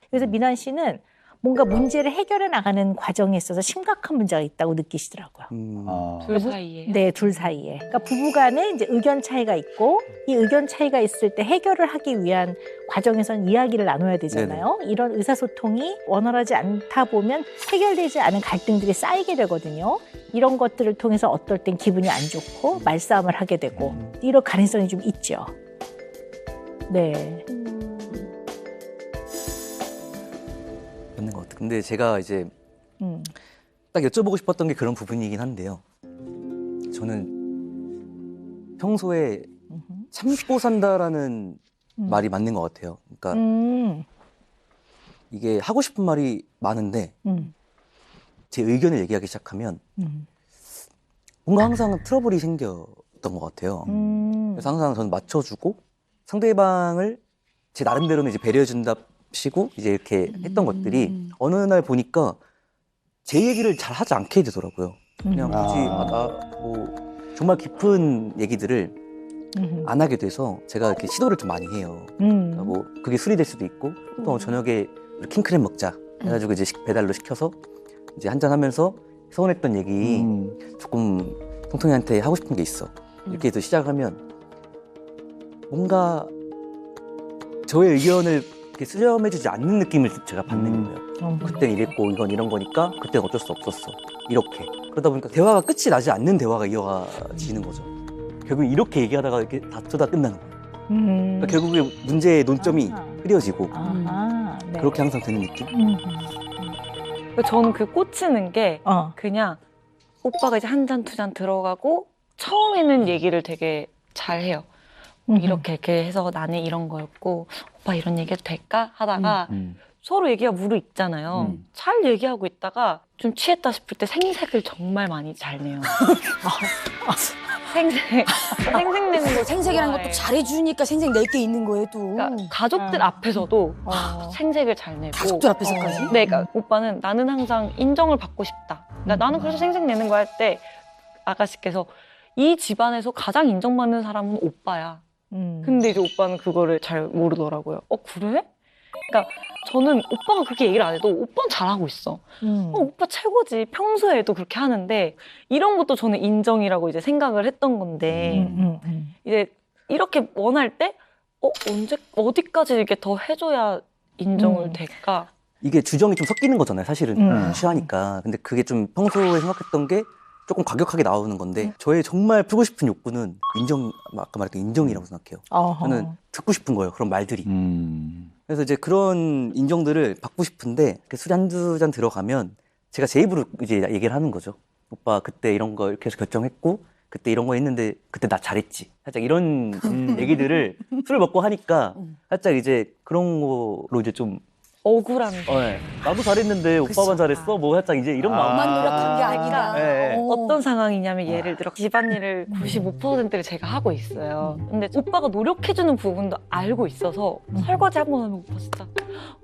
그래서 민환 씨는 뭔가 문제를 해결해 나가는 과정에 있어서 심각한 문제가 있다고 느끼시더라고요. 둘 사이에. 네, 둘 사이에. 그러니까 부부간에 이제 의견 차이가 있고 이 의견 차이가 있을 때 해결을 하기 위한 과정에서는 이야기를 나눠야 되잖아요. 이런 의사소통이 원활하지 않다 보면 해결되지 않은 갈등들이 쌓이게 되거든요. 이런 것들을 통해서 어떨 땐 기분이 안 좋고 말싸움을 하게 되고 이런 가능성이 좀 있죠. 네. 맞는 것 같아요. 근데 제가 이제 딱 여쭤보고 싶었던 게 그런 부분이긴 한데요. 저는 평소에 참고 산다라는 말이 맞는 것 같아요. 그러니까 이게 하고 싶은 말이 많은데 제 의견을 얘기하기 시작하면 뭔가 항상 트러블이 생겼던 것 같아요. 그래서 항상 저는 맞춰주고 상대방을 제 나름대로는 이제 배려해준답시고 이제 이렇게 했던 것들이 어느 날 보니까 제 얘기를 잘 하지 않게 되더라고요. 그냥 굳이 나 뭐 정말 깊은 얘기들을 안 하게 돼서 제가 이렇게 시도를 좀 많이 해요. 그러니까 뭐 그게 술이 될 수도 있고 또 저녁에 우리 킹크랩 먹자 해가지고 이제 배달로 시켜서 이제 한잔 하면서 서운했던 얘기 조금 통통이한테 하고 싶은 게 있어. 이렇게 해서 시작하면 뭔가 저의 의견을 이렇게 수렴해주지 않는 느낌을 제가 받는 거예요. 그땐 이랬고 이건 이런 거니까 그땐 어쩔 수 없었어. 이렇게. 그러다 보니까 대화가 끝이 나지 않는 대화가 이어지는 거죠. 결국 이렇게 얘기하다가 이렇게 다투다 끝나는 거예요. 그러니까 결국에 문제의 논점이 흐려지고 네. 그렇게 항상 되는 느낌? 저는 그 꽂히는 게 그냥 오빠가 이제 한 잔, 두 잔 들어가고 처음에는 얘기를 되게 잘해요. 이렇게 해서 나는 이런 거였고 오빠 이런 얘기해도 될까? 하다가 서로 얘기가 무르익잖아요. 잘 얘기하고 있다가 좀 취했다 싶을 때 생색을 정말 많이 잘 내요. 생색 내는 거 생색이라는 것도 잘해주니까 생색 낼 게 있는 거예요, 또. 그러니까 가족들 앞에서도 생색을 잘 내고 가족들 앞에서까지? 네, 그러니까 오빠는 나는 항상 인정을 받고 싶다. 그러니까 나는 그래서 생색 내는 거 할 때 아가씨께서 이 집안에서 가장 인정받는 사람은 오빠야. 근데 이제 오빠는 그거를 잘 모르더라고요. 그래? 그러니까 저는 오빠가 그렇게 얘기를 안 해도 오빠는 잘하고 있어. 오빠 최고지. 평소에도 그렇게 하는데 이런 것도 저는 인정이라고 이제 생각을 했던 건데 이제 이렇게 원할 때 언제 어디까지 이렇게 더 해줘야 인정을 될까? 이게 주정이 좀 섞이는 거잖아요, 사실은. 취하니까. 근데 그게 좀 평소에 생각했던 게 조금 과격하게 나오는 건데 저의 정말 풀고 싶은 욕구는 아까 말했던 인정이라고 생각해요. 저는 듣고 싶은 거예요, 그런 말들이. 그래서 이제 그런 인정들을 받고 싶은데 술이 한두 잔 들어가면 제가 제 입으로 이제 얘기를 하는 거죠. 오빠 그때 이런 거 이렇게 해서 결정했고 그때 이런 거 했는데 그때 나 잘했지. 살짝 이런 얘기들을 술을 먹고 하니까 살짝 이제 그런 거로 이제 좀 억울한 나도 잘했는데 오빠만 잘했어? 뭐 살짝 이제 이런 마음. 오만 노력한 게 아니라. 네. 어떤 상황이냐면 예를 들어 집안일을 95%를 제가 하고 있어요. 근데 오빠가 노력해주는 부분도 알고 있어서 설거지 한 번 하면 오빠 진짜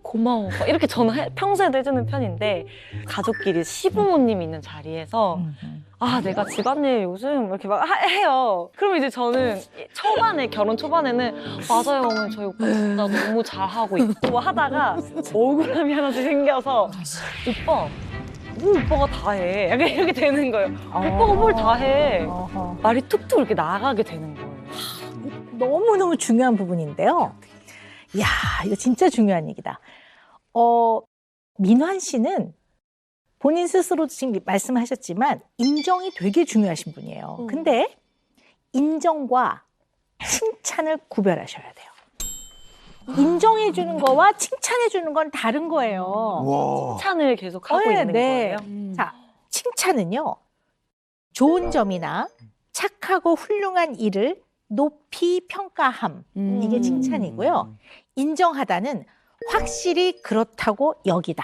고마워. 막 이렇게 저는 평소에도 해주는 편인데 가족끼리 시부모님이 있는 자리에서 내가 집안일 요즘 이렇게 막 해요. 그럼 이제 저는 결혼 초반에는 맞아요 어머니 저희 오빠 진짜 너무 잘하고 있고 하다가 억울함이 하나씩 생겨서 오빠 오빠가 다 해. 약간 이렇게 되는 거예요. 오빠가 뭘 다 해. 말이 툭툭 이렇게 나가게 되는 거예요. 너무너무 중요한 부분인데요. 이야, 이거 진짜 중요한 얘기다. 민환 씨는 본인 스스로도 지금 말씀하셨지만 인정이 되게 중요하신 분이에요. 근데 인정과 칭찬을 구별하셔야 돼요. 인정해주는 거와 칭찬해주는 건 다른 거예요. 칭찬을 계속 하고 있는 거예요. 자, 칭찬은요. 좋은 점이나 착하고 훌륭한 일을 높이 평가함. 이게 칭찬이고요. 인정하다는 확실히 그렇다고 여기다.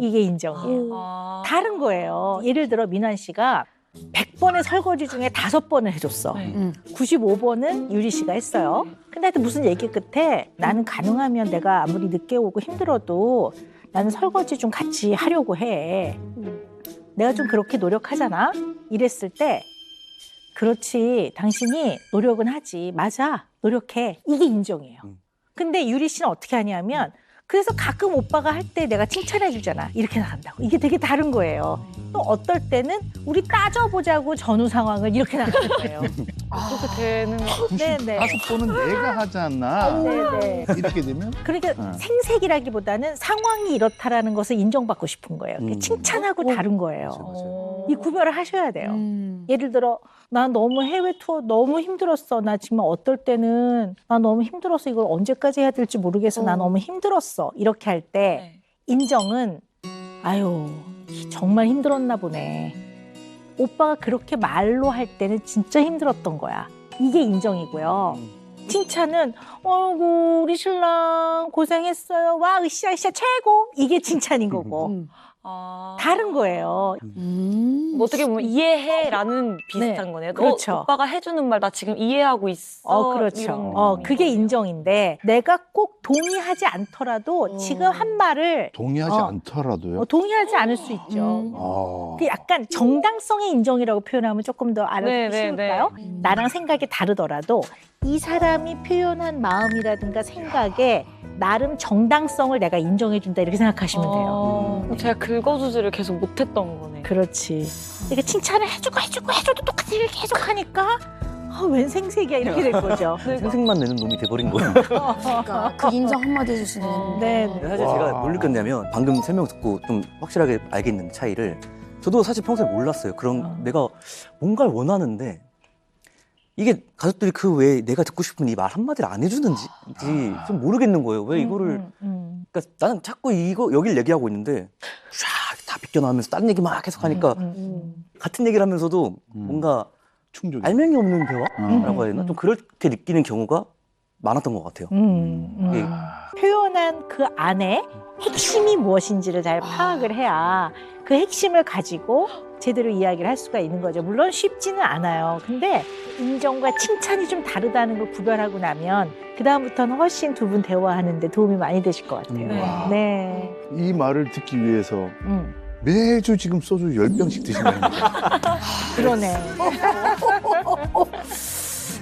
이게 인정이에요. 다른 거예요. 예를 들어 민환 씨가 100번의 설거지 중에 5번을 해줬어. 95번은 유리 씨가 했어요. 근데 하여튼 무슨 얘기 끝에 나는 가능하면 내가 아무리 늦게 오고 힘들어도 나는 설거지 좀 같이 하려고 해. 내가 좀 그렇게 노력하잖아. 이랬을 때 그렇지 당신이 노력은 하지. 맞아 노력해. 이게 인정이에요. 근데 유리 씨는 어떻게 하냐면 그래서 가끔 오빠가 할 때 내가 칭찬해 주잖아. 이렇게 나간다고. 이게 되게 다른 거예요. 또 어떨 때는 우리 따져보자고 전후 상황을 이렇게 나가는 거예요. 그렇게 되는 네네. 5번은 내가 하지 않나. 네네. 이렇게 되면? 그러니까 생색이라기보다는 상황이 이렇다라는 것을 인정받고 싶은 거예요. 칭찬하고 다른 거예요. 이 구별을 하셔야 돼요. 예를 들어 나 너무 해외 투어 너무 힘들었어. 나 정말 어떨 때는 나 너무 힘들어서 이걸 언제까지 해야 될지 모르겠어. 나 너무 힘들었어. 이렇게 할 때 인정은 아유 정말 힘들었나 보네. 오빠가 그렇게 말로 할 때는 진짜 힘들었던 거야. 이게 인정이고요. 칭찬은 어이구 우리 신랑 고생했어요. 와 으쌰으쌰 최고. 이게 칭찬인 거고. 다른 거예요. 뭐 어떻게 보면 이해해라는 비슷한 네, 거네요. 그렇죠. 너 오빠가 해주는 말 나 지금 이해하고 있어. 그렇죠. 이런 그게 인정인데 내가 꼭 동의하지 않더라도 지금 한 말을 동의하지 않더라도요. 동의하지 않을 수 있죠. 그 약간 정당성의 인정이라고 표현하면 조금 더 알아듣기 쉬울까요? 나랑 생각이 다르더라도 이 사람이 표현한 마음이라든가 생각에 나름 정당성을 내가 인정해준다 이렇게 생각하시면 돼요. 제가 긁어주지를 계속 못했던 거네. 그렇지. 이게 칭찬을 해줘도 똑같이 이렇게 계속 하니까 웬 생색이야 이렇게 된 거죠. 생색만 내는 놈이 돼버린 거예요. 그러니까 그 인정 한마디 해주시는. 네. 사실 제가 뭘 느꼈냐면 방금 설명 듣고 좀 확실하게 알겠는 차이를 저도 사실 평소에 몰랐어요. 그런 내가 뭔가를 원하는데 이게 가족들이 그 외에 내가 듣고 싶은 이 말 한마디를 안 해주는지 좀 모르겠는 거예요. 왜 이거를 그러니까 나는 자꾸 이거 여기를 얘기하고 있는데 쫙 다 비껴나오면서 다른 얘기 막 계속 하니까 같은 얘기를 하면서도 뭔가 충족이. 알맹이 없는 대화라고 해야 되나? 좀 그렇게 느끼는 경우가 많았던 것 같아요. 이게 표현한 그 안에 핵심이 무엇인지를 잘 파악을 해야 그 핵심을 가지고 제대로 이야기를 할 수가 있는 거죠. 물론 쉽지는 않아요. 근데 인정과 칭찬이 좀 다르다는 걸 구별하고 나면 그다음부터는 훨씬 두 분 대화하는데 도움이 많이 되실 것 같아요. 네. 이 말을 듣기 위해서 매주 지금 소주 10병씩 드시는 거예요. 그러네.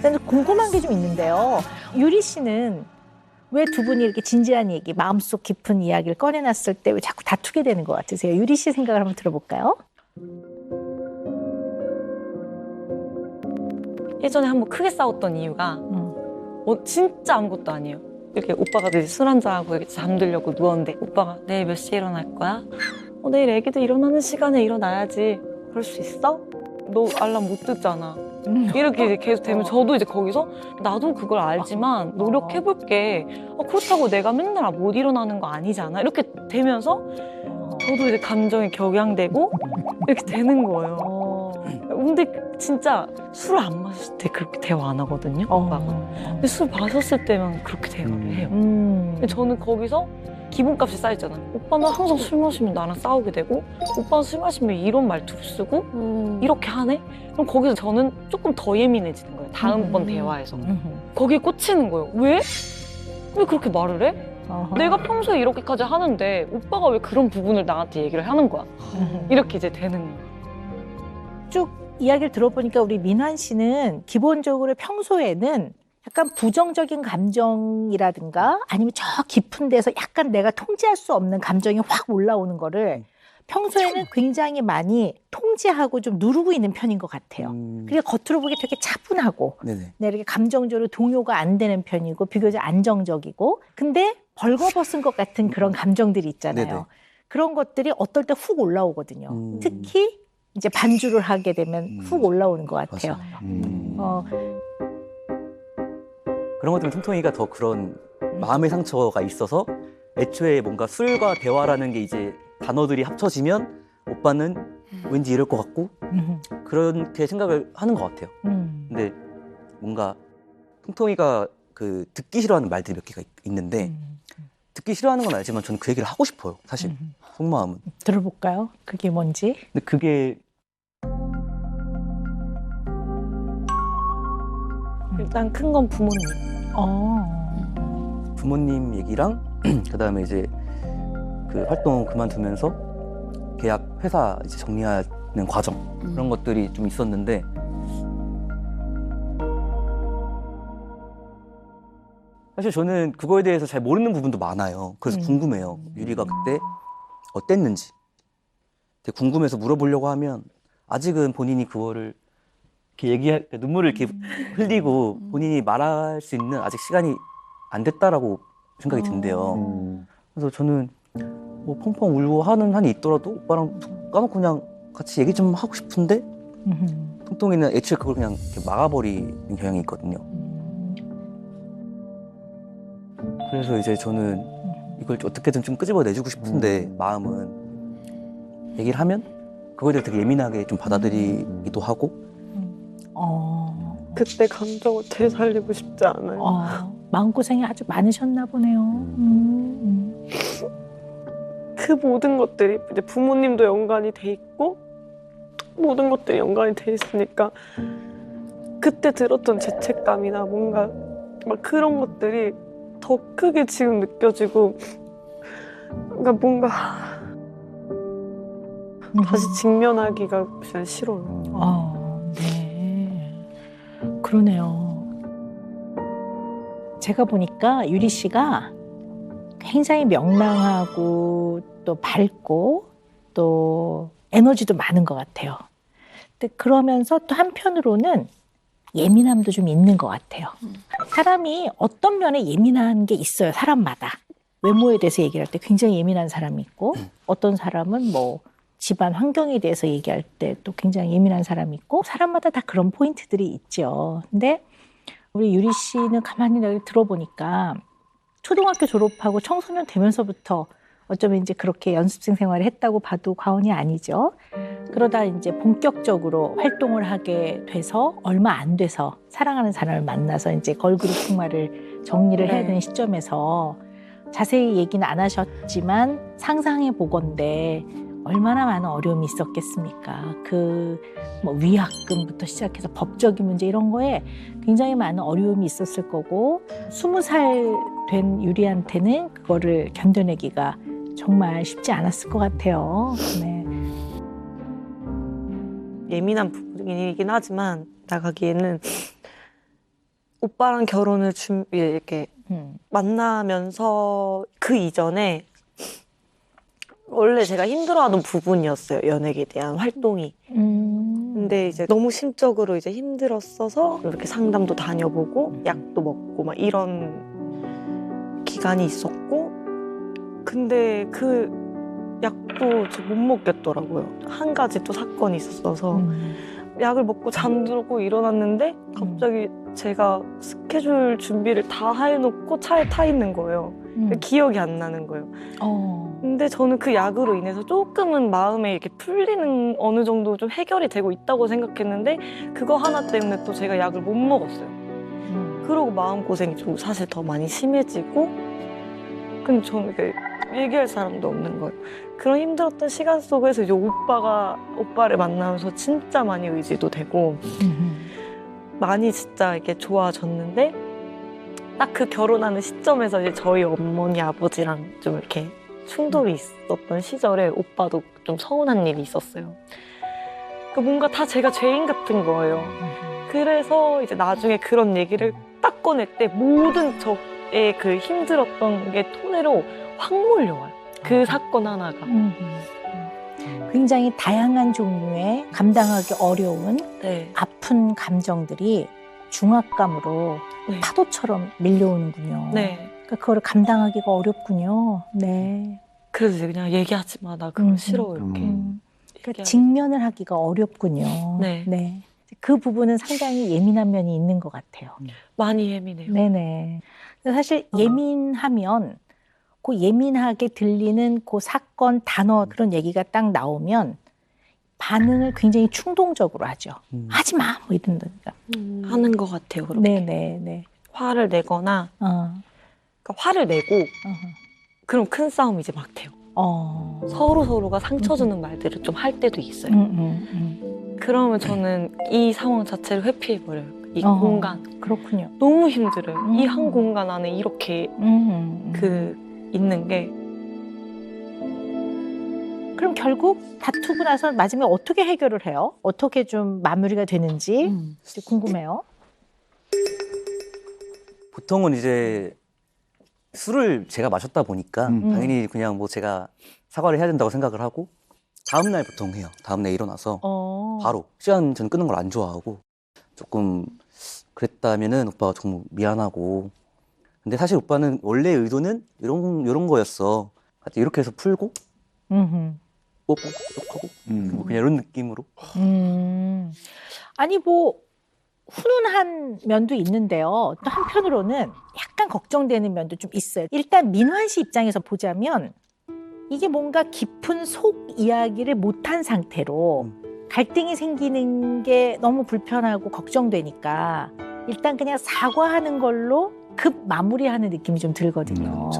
근데 궁금한 게 좀 있는데요. 유리 씨는 왜 두 분이 이렇게 진지한 얘기, 마음속 깊은 이야기를 꺼내놨을 때 왜 자꾸 다투게 되는 것 같으세요? 유리 씨 생각을 한번 들어볼까요? 예전에 한번 크게 싸웠던 이유가 진짜 아무것도 아니에요. 이렇게 오빠가 이제 술 한잔하고 이렇게 잠들려고 누웠는데 오빠가 내일 몇 시에 일어날 거야? 내일 애기들 일어나는 시간에 일어나야지. 그럴 수 있어? 너 알람 못 듣잖아. 이렇게 이제 계속 되면 저도 이제 거기서 나도 그걸 알지만 노력해볼게. 그렇다고 내가 맨날 못 일어나는 거 아니잖아. 이렇게 되면서 저도 이제 감정이 격양되고 이렇게 되는 거예요. 근데 진짜 술 안 마실 때 그렇게 대화 안 하거든요, 오빠가. 근데 술 마셨을 때만 그렇게 대화를 해요. 근데 저는 거기서 기분값이 쌓이잖아요. 오빠는 항상 술 마시면 나랑 싸우게 되고 오빠는 술 마시면 이런 말투를 쓰고 이렇게 하네? 그럼 거기서 저는 조금 더 예민해지는 거예요. 다음번 대화에서. 거기에 꽂히는 거예요. 왜? 왜 그렇게 말을 해? 내가 평소에 이렇게까지 하는데 오빠가 왜 그런 부분을 나한테 얘기를 하는 거야? 이렇게 이제 되는 거예요. 쭉 이야기를 들어보니까 우리 민환 씨는 기본적으로 평소에는 약간 부정적인 감정이라든가 아니면 저 깊은 데서 약간 내가 통제할 수 없는 감정이 확 올라오는 거를 평소에는 굉장히 많이 통제하고 좀 누르고 있는 편인 것 같아요. 그리고 겉으로 보기 되게 차분하고 네, 이렇게 감정적으로 동요가 안 되는 편이고 비교적 안정적이고 근데 벌거벗은 것 같은 그런 감정들이 있잖아요. 네네. 그런 것들이 어떨 때 훅 올라오거든요. 특히 이제 반주를 하게 되면 훅 올라오는 것 같아요. 그런 것 때문에 통통이가 더 그런 마음의 상처가 있어서 애초에 뭔가 술과 대화라는 게 이제 단어들이 합쳐지면 오빠는 왠지 이럴 것 같고 그렇게 생각을 하는 것 같아요. 근데 뭔가 통통이가 그 듣기 싫어하는 말들이 몇 개가 있는데 듣기 싫어하는 건 알지만 저는 그 얘기를 하고 싶어요. 사실 속마음은. 들어볼까요? 그게 뭔지? 근데 그게 일단 큰 건 부모님. 부모님 얘기랑 그다음에 이제 그 활동 그만두면서 계약 회사 이제 정리하는 과정 그런 것들이 좀 있었는데 사실 저는 그거에 대해서 잘 모르는 부분도 많아요. 그래서 궁금해요. 유리가 그때 어땠는지 되게 궁금해서 물어보려고 하면 아직은 본인이 그거를 이렇게 눈물을 이렇게 흘리고 본인이 말할 수 있는 아직 시간이 안 됐다라고 생각이 든대요. 그래서 저는 뭐 펑펑 울고 하는 한이 있더라도 오빠랑 툭 까놓고 그냥 같이 얘기 좀 하고 싶은데 통통이는 애초에 그걸 그냥 이렇게 막아버리는 경향이 있거든요. 그래서 이제 저는 이걸 어떻게든 좀 끄집어내주고 싶은데 마음은 얘기를 하면 그거에 대해 되게 예민하게 좀 받아들이기도 하고 그때 감정을 되살리고 싶지 않아요. 마음고생이 아주 많으셨나 보네요. 그 모든 것들이 이제 부모님도 연관이 돼 있고 모든 것들이 연관이 돼 있으니까 그때 들었던 죄책감이나 뭔가 막 그런 것들이 더 크게 지금 느껴지고 그러니까 뭔가 다시 직면하기가 진짜 싫어요. 네. 그러네요. 제가 보니까 유리 씨가 굉장히 명랑하고 또 밝고 또 에너지도 많은 것 같아요. 근데 그러면서 또 한편으로는 예민함도 좀 있는 것 같아요. 사람이 어떤 면에 예민한 게 있어요, 사람마다. 외모에 대해서 얘기할 때 굉장히 예민한 사람이 있고 어떤 사람은 뭐 집안 환경에 대해서 얘기할 때 또 굉장히 예민한 사람이 있고 사람마다 다 그런 포인트들이 있죠. 근데 우리 유리 씨는 가만히 들어보니까 초등학교 졸업하고 청소년 되면서부터 어쩌면 이제 그렇게 연습생 생활을 했다고 봐도 과언이 아니죠. 그러다 이제 본격적으로 활동을 하게 돼서 얼마 안 돼서 사랑하는 사람을 만나서 이제 걸그룹 생활을 정리를 해야 되는 시점에서 자세히 얘기는 안 하셨지만 상상해 보건대 얼마나 많은 어려움이 있었겠습니까? 뭐 위약금부터 시작해서 법적인 문제 이런 거에 굉장히 많은 어려움이 있었을 거고 20살 된 유리한테는 그거를 견뎌내기가 정말 쉽지 않았을 것 같아요. 네. 예민한 부분이긴 하지만 나가기에는 오빠랑 결혼을 이렇게 만나면서 그 이전에 원래 제가 힘들어하던 부분이었어요. 연예계에 대한 활동이. 근데 이제 너무 심적으로 이제 힘들었어서 이렇게 상담도 다녀보고 약도 먹고 막 이런 기간이 있었고 근데 그 약도 저 못 먹겠더라고요. 한 가지 또 사건이 있었어서 약을 먹고 잠들고 일어났는데 갑자기 제가 스케줄 준비를 다 해놓고 차에 타 있는 거예요. 기억이 안 나는 거예요. 근데 저는 그 약으로 인해서 조금은 마음에 이렇게 풀리는 어느 정도 좀 해결이 되고 있다고 생각했는데 그거 하나 때문에 또 제가 약을 못 먹었어요. 그러고 마음고생이 좀 사실 더 많이 심해지고 근데 저는 얘기할 사람도 없는 거예요. 그런 힘들었던 시간 속에서 이제 오빠를 만나면서 진짜 많이 의지도 되고 많이 진짜 이렇게 좋아졌는데 딱 그 결혼하는 시점에서 이제 저희 어머니 아버지랑 좀 이렇게 충돌이 있었던 시절에 오빠도 좀 서운한 일이 있었어요. 뭔가 다 제가 죄인 같은 거예요. 그래서 이제 나중에 그런 얘기를 딱 꺼낼 때 모든 저의 그 힘들었던 게 토대로 확 몰려와요. 그 사건 하나가. 굉장히 다양한 종류의 감당하기 어려운 네. 아픈 감정들이 중압감으로 파도처럼 밀려오는군요. 네. 그러니까 그거를 감당하기가 어렵군요. 네. 그래서 이제 그냥 얘기하지 마. 나 그거 싫어. 이렇게. 그러니까 직면을 하기가 어렵군요. 네. 그 부분은 상당히 예민한 면이 있는 것 같아요. 많이 예민해요. 네네. 사실 예민하면 그 예민하게 들리는 그 사건, 단어 그런 얘기가 딱 나오면 반응을 굉장히 충동적으로 하죠. 하지 마! 뭐 이런다니까. 하는 것 같아요. 그렇게. 네네네. 화를 내거나 그러니까 화를 내고 그럼 큰 싸움이 이제 막 돼요. 서로가 상처 주는 말들을 좀 할 때도 있어요. 그러면 저는 이 상황 자체를 회피해버려요. 이 공간. 그렇군요. 너무 힘들어요. 이 한 공간 안에 이렇게 있는 게. 그럼 결국 다투고 나서 마지막에 어떻게 해결을 해요? 어떻게 좀 마무리가 되는지 궁금해요. 보통은 이제 술을 제가 마셨다 보니까 당연히 그냥 뭐 제가 사과를 해야 된다고 생각을 하고 다음날 보통 해요. 다음날 일어나서 바로 시간 저는 끊는 걸 안 좋아하고 조금 그랬다면은 오빠가 정말 미안하고 근데 사실 오빠는 원래 의도는 이런 거였어. 이렇게 해서 풀고 뽀뽀 쪽하고 뭐 그냥 이런 느낌으로. 아니 뭐 훈훈한 면도 있는데요. 또 한편으로는 약간 걱정되는 면도 좀 있어요. 일단 민환 씨 입장에서 보자면 이게 뭔가 깊은 속 이야기를 못한 상태로 갈등이 생기는 게 너무 불편하고 걱정되니까 일단 그냥 사과하는 걸로 급 마무리하는 느낌이 좀 들거든요.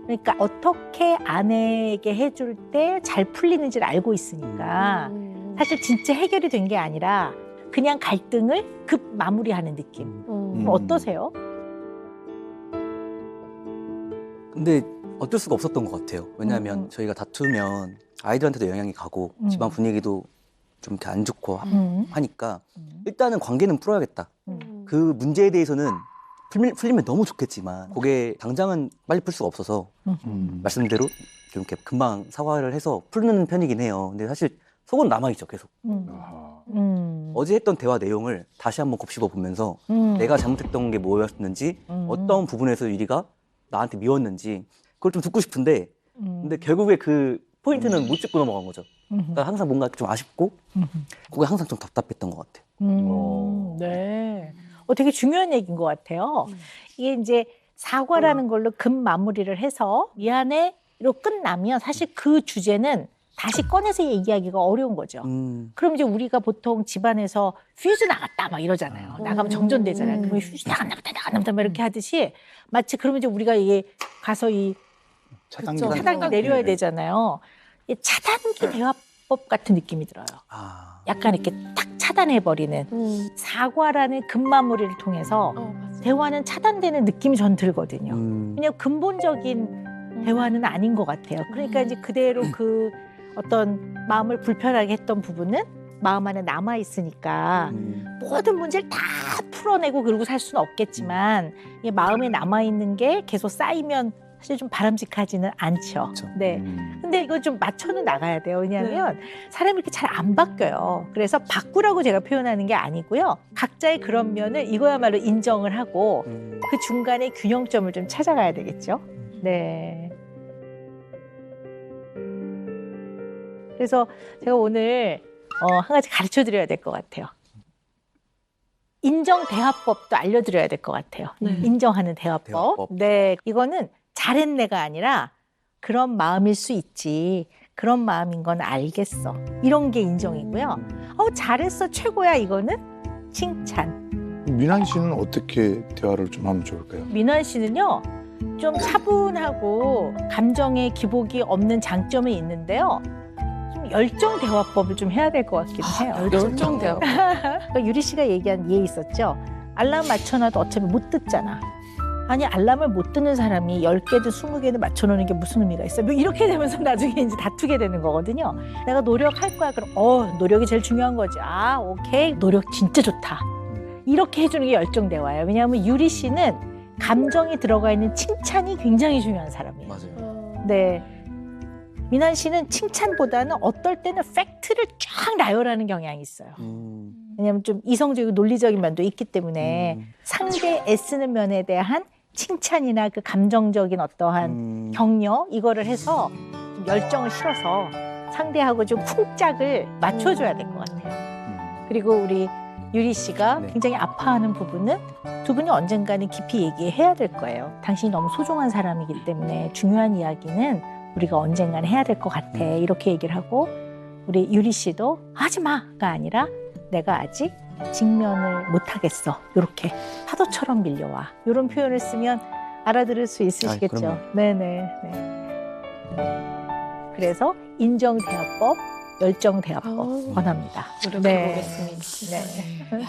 그러니까 어떻게 아내에게 해줄 때 잘 풀리는지를 알고 있으니까 사실 진짜 해결이 된 게 아니라 그냥 갈등을 급 마무리하는 느낌. 그럼 어떠세요? 근데 어쩔 수가 없었던 것 같아요. 왜냐하면 저희가 다투면 아이들한테도 영향이 가고 집안 분위기도 좀 이렇게 안 좋고 하니까 일단은 관계는 풀어야겠다. 그 문제에 대해서는 풀리면 너무 좋겠지만 그게 당장은 빨리 풀 수가 없어서 말씀대로 좀 이렇게 금방 사과를 해서 푸는 편이긴 해요. 근데 사실 속은 남아있죠, 계속. 어제 했던 대화 내용을 다시 한번 곱씹어 보면서 내가 잘못했던 게 뭐였는지 어떤 부분에서 유리가 나한테 미웠는지 그걸 좀 듣고 싶은데 근데 결국에 그 포인트는 못 짚고 넘어간 거죠. 그러니까 항상 뭔가 좀 아쉽고 그게 항상 좀 답답했던 것 같아요. 네. 되게 중요한 얘기인 것 같아요. 이게 이제 사과라는 걸로 급 마무리를 해서 미안해로 끝나면 사실 그 주제는 다시 꺼내서 얘기하기가 어려운 거죠. 그럼 이제 우리가 보통 집안에서 퓨즈 나갔다 막 이러잖아요. 나가면 정전되잖아요. 그럼 퓨즈 나갔나 보다 막 이렇게 하듯이 마치 그러면 이제 우리가 이게 가서 이 차단기 내려야 되잖아요. 이 차단기 대화법 같은 느낌이 들어요. 약간 이렇게 탁 차단해버리는 사과라는 급마무리를 통해서 대화는 차단되는 느낌이 전 들거든요. 왜냐하면 근본적인 대화는 아닌 것 같아요. 그러니까 이제 그대로 그 어떤 마음을 불편하게 했던 부분은 마음 안에 남아 있으니까 모든 문제를 다 풀어내고 그러고 살 수는 없겠지만 이 마음에 남아 있는 게 계속 쌓이면 사실 좀 바람직하지는 않죠. 네. 근데 이거 좀 맞춰는 나가야 돼요. 왜냐하면 사람이 이렇게 잘 안 바뀌어요. 그래서 바꾸라고 제가 표현하는 게 아니고요. 각자의 그런 면을 이거야말로 인정을 하고 그 중간에 균형점을 좀 찾아가야 되겠죠. 네. 그래서 제가 오늘 한 가지 가르쳐 드려야 될 것 같아요. 인정 대화법도 알려드려야 될 것 같아요. 인정하는 대화법. 네, 이거는 잘했네가 아니라 그런 마음일 수 있지. 그런 마음인 건 알겠어. 이런 게 인정이고요. 잘했어, 최고야. 이거는 칭찬. 민환 씨는 어떻게 대화를 좀 하면 좋을까요? 민환 씨는요, 좀 차분하고 감정의 기복이 없는 장점이 있는데요. 좀 열정 대화법을 좀 해야 될 것 같긴 해요. 열정 대화법. 그러니까 유리 씨가 얘기한 예 있었죠. 알람 맞춰놔도 어차피 못 듣잖아. 아니 알람을 못 듣는 사람이 10개든 20개든 맞춰놓는 게 무슨 의미가 있어? 뭐 이렇게 되면서 나중에 이제 다투게 되는 거거든요. 내가 노력할 거야. 그럼 노력이 제일 중요한 거지. 오케이. 노력 진짜 좋다. 이렇게 해주는 게 열정 대화예요. 왜냐하면 유리 씨는 감정이 들어가 있는 칭찬이 굉장히 중요한 사람이에요. 맞아요. 네. 민환 씨는 칭찬보다는 어떨 때는 팩트를 쫙 나열하는 경향이 있어요. 왜냐하면 좀 이성적이고 논리적인 면도 있기 때문에 상대 애쓰는 면에 대한 칭찬이나 그 감정적인 어떠한 격려 이거를 해서 좀 열정을 실어서 상대하고 좀 쿵짝을 맞춰줘야 될 것 같아요. 그리고 우리 유리 씨가 굉장히 아파하는 부분은 두 분이 언젠가는 깊이 얘기해야 될 거예요. 당신이 너무 소중한 사람이기 때문에 중요한 이야기는 우리가 언젠가는 해야 될 것 같아. 이렇게 얘기를 하고 우리 유리 씨도 하지 마가 아니라 내가 아직 직면을 못하겠어. 이렇게 파도처럼 밀려와. 이런 표현을 쓰면 알아들을 수 있으시겠죠. 네네. 그래서 인정 대화법, 열정 대화법 권합니다. 노력해보겠습니다. 네.